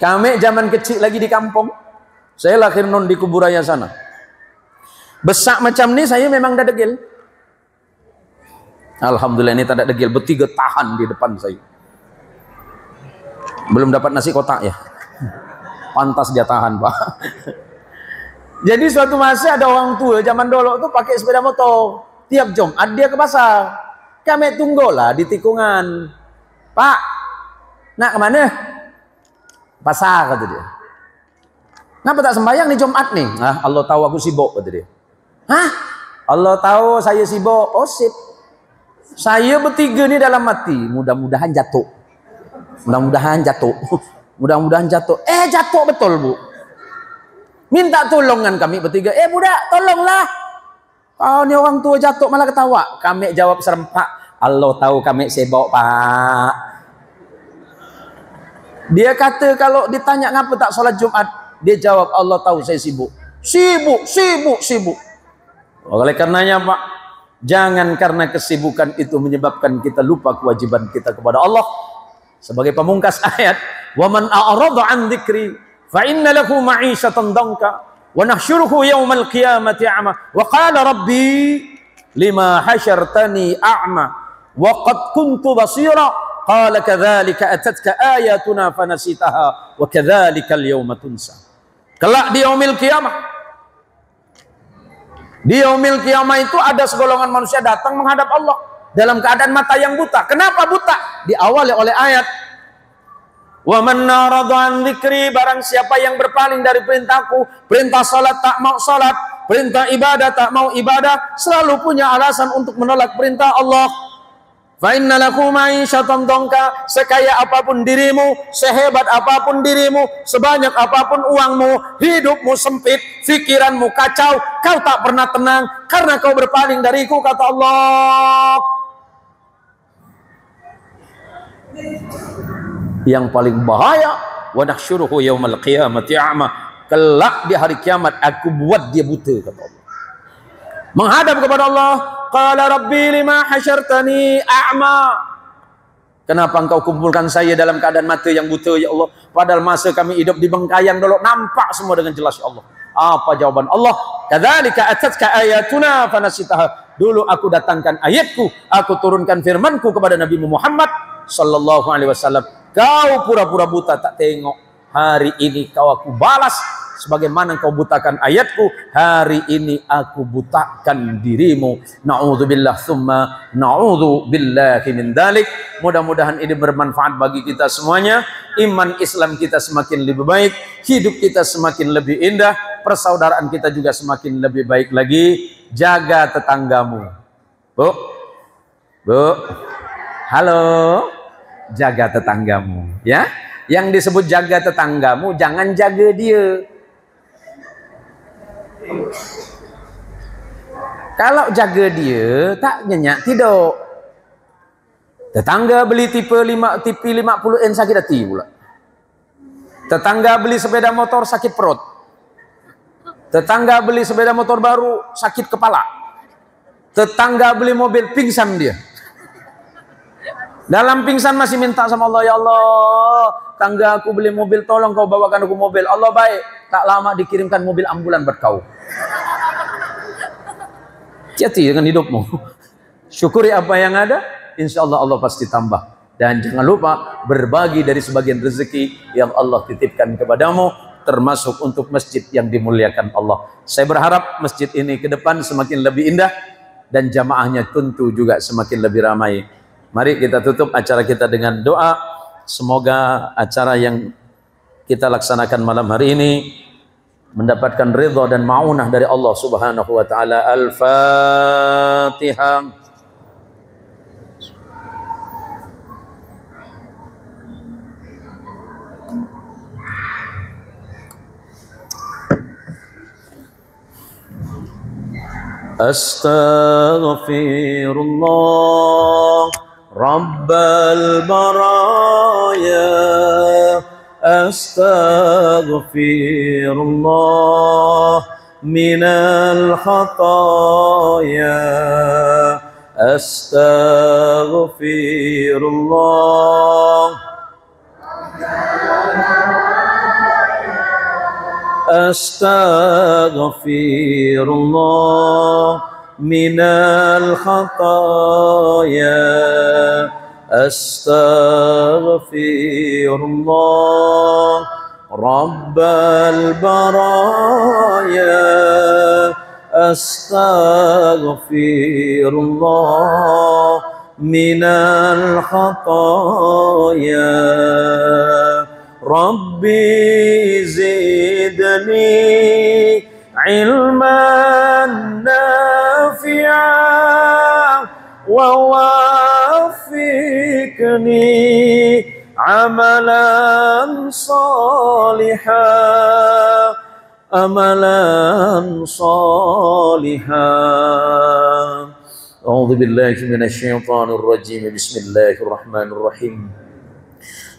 Kami zaman kecil lagi di kampung. Saya lahir non di Kuburaya sana. Besak macam ni saya memang dah degil. Alhamdulillah ini tak ada degil. Bertiga tahan di depan saya. Belum dapat nasi kotak ya. Pantas dia tahan Pak. Jadi suatu masa ada orang tua zaman dulu tu pakai sepeda motor. Tiap Jumat dia ke pasar. Kami tunggulah di tikungan. Pak, nak ke mana? Pasar, kata dia. Kenapa tak sembahyang nih Jumat nih? Ah, Allah tahu aku sibuk, kata dia. Hah? Allah tahu saya sibuk. Oh sip. Saya bertiga nih dalam hati. Mudah-mudahan jatuh. Mudah-mudahan jatuh. Mudah-mudahan jatuh. Jatuh betul Bu. Minta tolongan kami bertiga. Budak, tolonglah. Oh, ini orang tua jatuh malah ketawa. Kami jawab serempak. Allah tahu kami sibuk Pak. Dia kata kalau ditanya ngapa tak sholat Jumat, dia jawab Allah tahu saya sibuk. Sibuk. Oleh karenanya Pak, jangan karena kesibukan itu menyebabkan kita lupa kewajiban kita kepada Allah. Sebagai pemungkas ayat, wa man a'rada 'an dzikri fa inna lahu ma'isyatan danka wa nahsyuruhu yaumal qiyamati a'ma wa qala rabbi lima hasyartani a'ma wa qad kuntu basira. Qala kadzalika atatka ayatuna fanasitaha wa kadzalika al-yawma tunsa. Kelak di yaumil qiyamah. Di yaumil qiyamah itu ada segolongan manusia datang menghadap Allah dalam keadaan mata yang buta. Kenapa buta? Diawali oleh ayat wa man narada an dzikri, barang siapa yang berpaling dari perintahku, perintah salat tak mau salat, perintah ibadah tak mau ibadah, selalu punya alasan untuk menolak perintah Allah. Fa inna lahu ma'isyatan dhanka, sekaya apapun dirimu, sehebat apapun dirimu, sebanyak apapun uangmu, hidupmu sempit, fikiranmu kacau, kau tak pernah tenang karena kau berpaling dariku, kata Allah. Yang paling bahaya, wa nahsyuruhu yaumal qiyamati a'ma, kelak di hari kiamat aku buat dia buta, kata Allah. Menghadap kepada Allah. Qala rabbi lima hasyartani a'ma. Kenapa engkau kumpulkan saya dalam keadaan mata yang buta ya Allah? Padahal masa kami hidup di Bengkayang dulu nampak semua dengan jelas ya Allah. Apa jawaban Allah? Kadzalika atatka ayatuna fanasitaha. Dulu aku datangkan ayatku, aku turunkan firmanku kepada Nabi Muhammad sallallahu alaihi wasallam. Kau pura-pura buta tak tengok. Hari ini kau aku balas sebagaimana kau butakan ayatku, hari ini aku butakan dirimu. Na'udzubillah tsumma na'udzubillahi min dzalik. Mudah-mudahan ini bermanfaat bagi kita semuanya. Iman Islam kita semakin lebih baik, hidup kita semakin lebih indah, persaudaraan kita juga semakin lebih baik lagi. Jaga tetanggamu. Bu, Bu, halo, jaga tetanggamu, ya. Yang disebut jaga tetanggamu, jangan jaga dia. Kalau jaga dia, tak nyenyak tidur. Tetangga beli TV 50N sakit hati pula. Tetangga beli sepeda motor sakit perut. Tetangga beli sepeda motor baru sakit kepala. Tetangga beli mobil pingsan dia. Dalam pingsan masih minta sama Allah, ya Allah, tangga aku beli mobil, tolong kau bawakan aku mobil. Allah baik, tak lama dikirimkan mobil ambulan buat kau. Hati-hati dengan hidupmu. Syukuri apa yang ada, insya Allah Allah pasti tambah. Dan jangan lupa berbagi dari sebagian rezeki yang Allah titipkan kepadamu, termasuk untuk masjid yang dimuliakan Allah. Saya berharap masjid ini ke depan semakin lebih indah dan jamaahnya tentu juga semakin lebih ramai. Mari kita tutup acara kita dengan doa. Semoga acara yang kita laksanakan malam hari ini mendapatkan ridha dan ma'unah dari Allah Subhanahu wa taala. Al-Fatihah. Astaghfirullah Rabbal baraya, astaghfirullah minal khataya, astaghfirullah, astaghfirullah minal khataya, astaghfirullah rabbal baraya, astaghfirullah minal khataya, Rabbi zidni ilman nafi'an wa wafiqni amalan salihan, amalan salihan. A'udzu billahi minasyaitonir rajim. Bismillahirrahmanirrahim.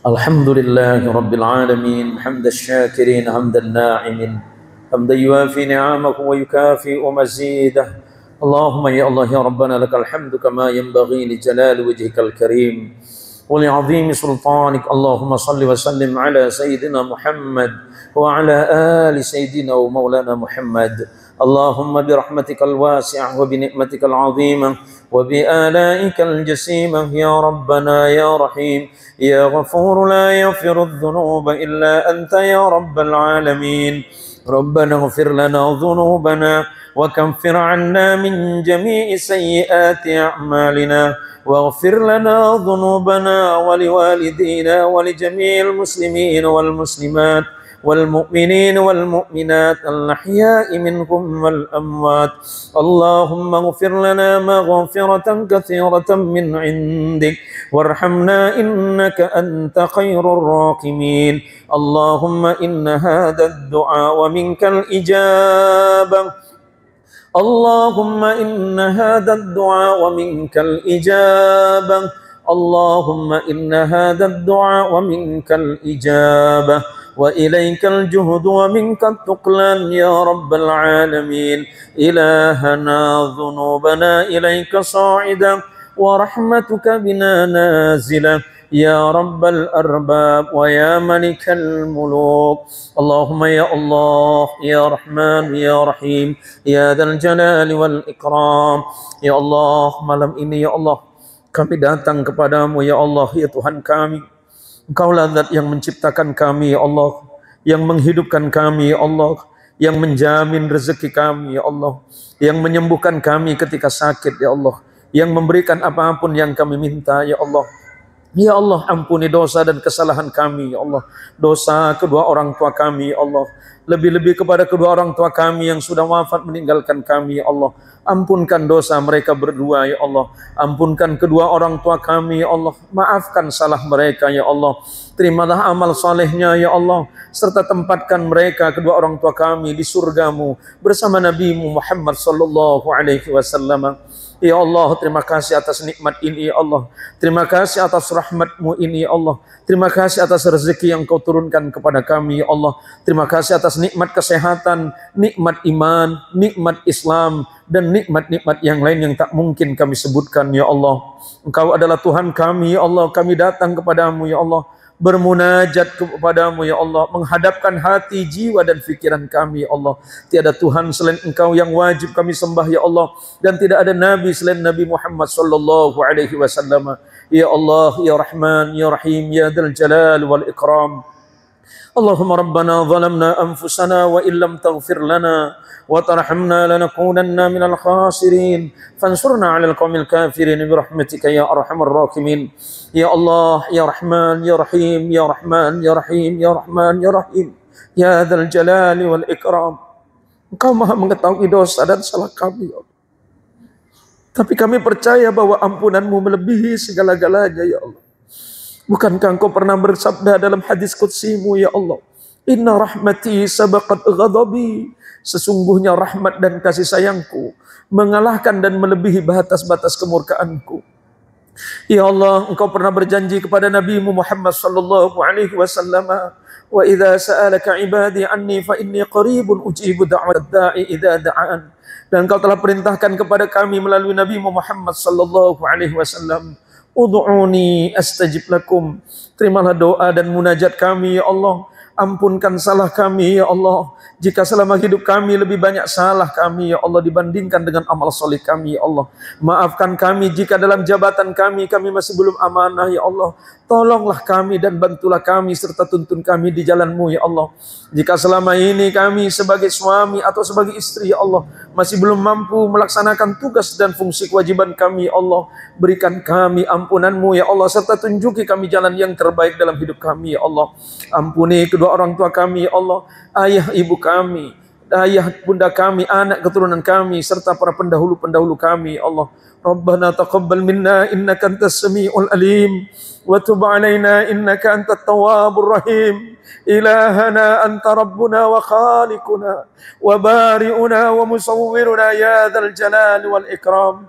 Alhamdulillahi rabbil alamin, hamdasy syakirin, hamdan na'imin, hamdan yuafi ni'amahu wa yukafi'u mazidah. Allahumma ya Allah ya Rabbana lakal hamdu kama yanbaghi li jalali wajhikal karim wa li 'azimi sultanik. Allahumma salli wa sallim ala sayyidina Muhammad wa ala ali sayyidina wa maulana Muhammad. Allahumma bi rahmatikal wasi'ah wa bi ni'matikal 'azimah wa bi alaikal jasimah ya Rabbana ya Rahim ya Ghafur la yaghfiru adh-dhunuba illa anta ya Rabbal alamin. Rabbana ighfir lana dhunubana وكفر عنا من جميع سيئات أعمالنا واغفر لنا ذنوبنا ولوالدينا ولجميع المسلمين والمسلمات والمؤمنين والمؤمنات الأحياء منهم والأموات. اللهم اغفر لنا مغفرة كثيرة من عندك وارحمنا إنك أنت خير الراحمين. اللهم إن هذا الدعاء ومنك الإجابة. اللهم إن هذا الدعاء ومنك الإجابة. اللهم إن هذا الدعاء ومنك الإجابة وإليك الجهد ومنك التقلان يا رب العالمين. إلهنا ذنوبنا إليك صاعدة ورحمتك بنا نازلة يا رب الأرباب ويا ملك الملوك. اللهم يا الله يا رحمن يا رحيم يا ذا الجلال والإكرام. Ya Allah, malam ini ya Allah kami datang kepadamu ya Allah ya Tuhan kami. Engkaulah zat yang menciptakan kami ya Allah, yang menghidupkan kami ya Allah, yang menjamin rezeki kami ya Allah, yang menyembuhkan kami ketika sakit ya Allah, yang memberikan apapun yang kami minta ya Allah. Ya Allah, ampuni dosa dan kesalahan kami, ya Allah. Dosa kedua orang tua kami, ya Allah. Lebih-lebih kepada kedua orang tua kami yang sudah wafat meninggalkan kami, ya Allah. Ampunkan dosa mereka berdua, ya Allah. Ampunkan kedua orang tua kami, ya Allah. Maafkan salah mereka, ya Allah. Terimalah amal salehnya, ya Allah. Serta tempatkan mereka, kedua orang tua kami, di surgamu bersama Nabi Muhammad sallallahu alaihi wasallam. Ya Allah, terima kasih atas nikmat ini, ya Allah. Terima kasih atas rahmat-Mu ini, ya Allah. Terima kasih atas rezeki yang Kau turunkan kepada kami, ya Allah. Terima kasih atas nikmat kesehatan, nikmat iman, nikmat Islam, dan nikmat-nikmat yang lain yang tak mungkin kami sebutkan, ya Allah. Engkau adalah Tuhan kami, ya Allah. Kami datang kepadamu, ya Allah. Bermunajat kepadamu, ya Allah, menghadapkan hati, jiwa dan fikiran kami, ya Allah. Tiada Tuhan selain Engkau yang wajib kami sembah, ya Allah, dan tidak ada nabi selain Nabi Muhammad sallallahu alaihi wasallam. Ya Allah, ya Rahman, ya Rahim, ya Dzal Jalal wal Ikram. Allahumma rabbana zalamna anfusana wa illam taghfir lana wa tarhamna lanakunanna minal khasirin fansurna 'alal qaumil kafirin bi rahmatika ya arhamar rahimin. Ya Allah, ya Rahman, ya Rahim, ya Rahman, ya Rahim, ya Rahman, ya Rahim, ya Dzal Jalali wal Ikram. Engkau Maha mengetahui dosa dan salah kami, ya Allah. Tapi kami percaya bahwa ampunan-Mu melebihi segala-galanya, ya Allah. Bukankah Engkau pernah bersabda dalam hadis qudsi-Mu, ya Allah, Inna rahmati sabaqat ghadabi. Sesungguhnya rahmat dan kasih sayangku mengalahkan dan melebihi batas-batas kemurkaanku. Ya Allah, Engkau pernah berjanji kepada Nabi Muhammad sallallahu alaihi wasallam, wa idza sa'alaka ibadi anni fa inni qaribun ujibu da'wat da'i idza da'an. Dan Engkau telah perintahkan kepada kami melalui Nabi Muhammad sallallahu alaihi wasallam, ud'uni astajib lakum. Terimalah doa dan munajat kami, ya Allah. Ampunkan salah kami, ya Allah. Jika selama hidup kami lebih banyak salah kami, ya Allah, dibandingkan dengan amal soleh kami, ya Allah. Maafkan kami jika dalam jabatan kami masih belum amanah, ya Allah. Tolonglah kami dan bantulah kami serta tuntun kami di jalan-Mu, ya Allah. Jika selama ini kami sebagai suami atau sebagai istri, ya Allah, masih belum mampu melaksanakan tugas dan fungsi kewajiban kami, ya Allah, berikan kami ampunan-Mu, ya Allah, serta tunjuki kami jalan yang terbaik dalam hidup kami, ya Allah. Ampuni kedua orang tua kami, ya Allah, ayah ibu kami, ayah bunda kami, anak keturunan kami, serta para pendahulu-pendahulu kami, ya Allah. Rabbana taqabbal minna innaka antas samiul alim wa tub alaina innaka antat tawwabur rahim. Ilahana anta rabbuna wa khaliquna wa bari'una wa musawwiruna ya dzal jalali wal ikram.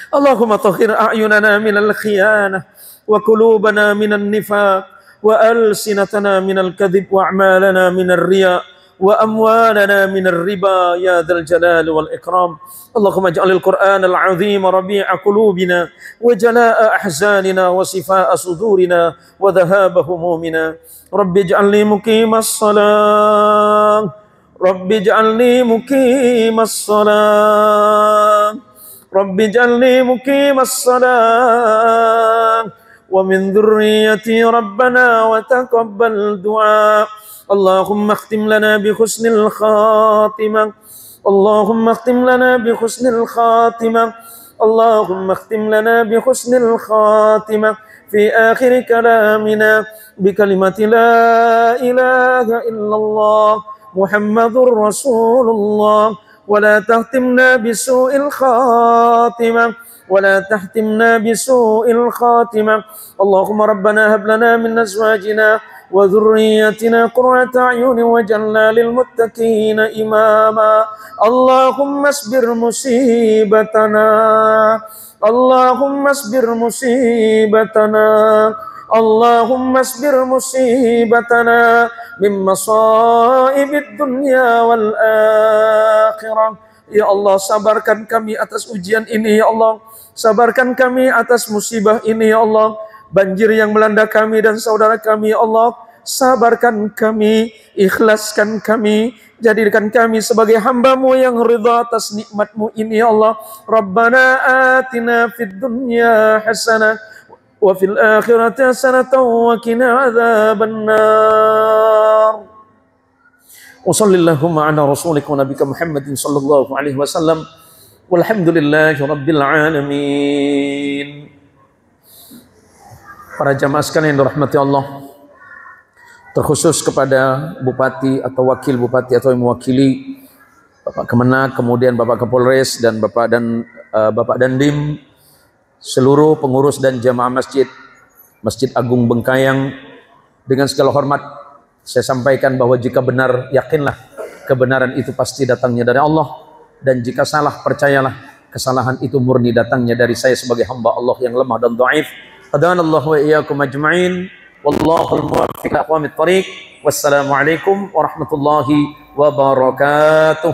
Allahumma tahhir a'yunana minal khiyanah wa qulubana minan nifaq wa alsinatana minal kadhib wa a'malana minar riya wa amwalana minar riba ya dzal jalali wal ikram. Allahumma ij'alil Qur'anal 'azim rabi'a qulubina wa jalaa'a ahzanina wa sifaa'a sudurina wa dhahaba humumina. Rabbi ij'alni muqimas shalah. Rabbi ij'alni muqimas shalah. Rabbi ij'alni muqimas shalah wa min dhurriyyati rabbana wa taqabbal du'a. Allahumma akhtim lana bi husnil khatimah. اللهم اختم لنا بحسن الخاتمة. اللهم اختم لنا بحسن الخاتمة في آخر كلامنا بكلمة لا إله إلا الله محمد رسول الله. ولا تختمنا بسوء الخاتمة ولا تختمنا بسوء الخاتمة. اللهم ربنا هب لنا من أزواجنا وذريتنا قرة أعين واجعلنا للمتقين إماما. اللهم اصبر مصيبتنا. اللهم اصبر مصيبتنا. اللهم اصبر مصيبتنا من مصائب الدنيا والآخرة. Ya Allah, sabarkan kami atas ujian ini, ya Allah. Sabarkan kami atas musibah ini, ya Allah. Banjir yang melanda kami dan saudara kami, ya Allah. Sabarkan kami, ikhlaskan kami, jadikan kami sebagai hamba-Mu yang ridha atas nikmat-Mu ini, ya Allah. Rabbana atina fid dunya hasanah wa fil akhirati hasanatan wa qina adzabannar. Wa sallallahu ala rasulika wa nabiyika Muhammadin sallallahu alaihi wasallam. Walhamdulillahi rabbil alamin. Para jamaah sekalian yang dirahmati Allah, terkhusus kepada Bupati atau Wakil Bupati atau yang mewakili Bapak Kemenak, kemudian Bapak Kapolres dan Bapak Dandim, seluruh pengurus dan jamaah Masjid Agung Bengkayang, dengan segala hormat saya sampaikan bahwa jika benar, yakinlah kebenaran itu pasti datangnya dari Allah, dan jika salah, percayalah kesalahan itu murni datangnya dari saya sebagai hamba Allah yang lemah dan dhaif. Hadanallahu wa iyyakum ajma'in. Wallahul muwaffiq ila aqwamit thariq. Wassalamualaikum warahmatullahi wabarakatuh.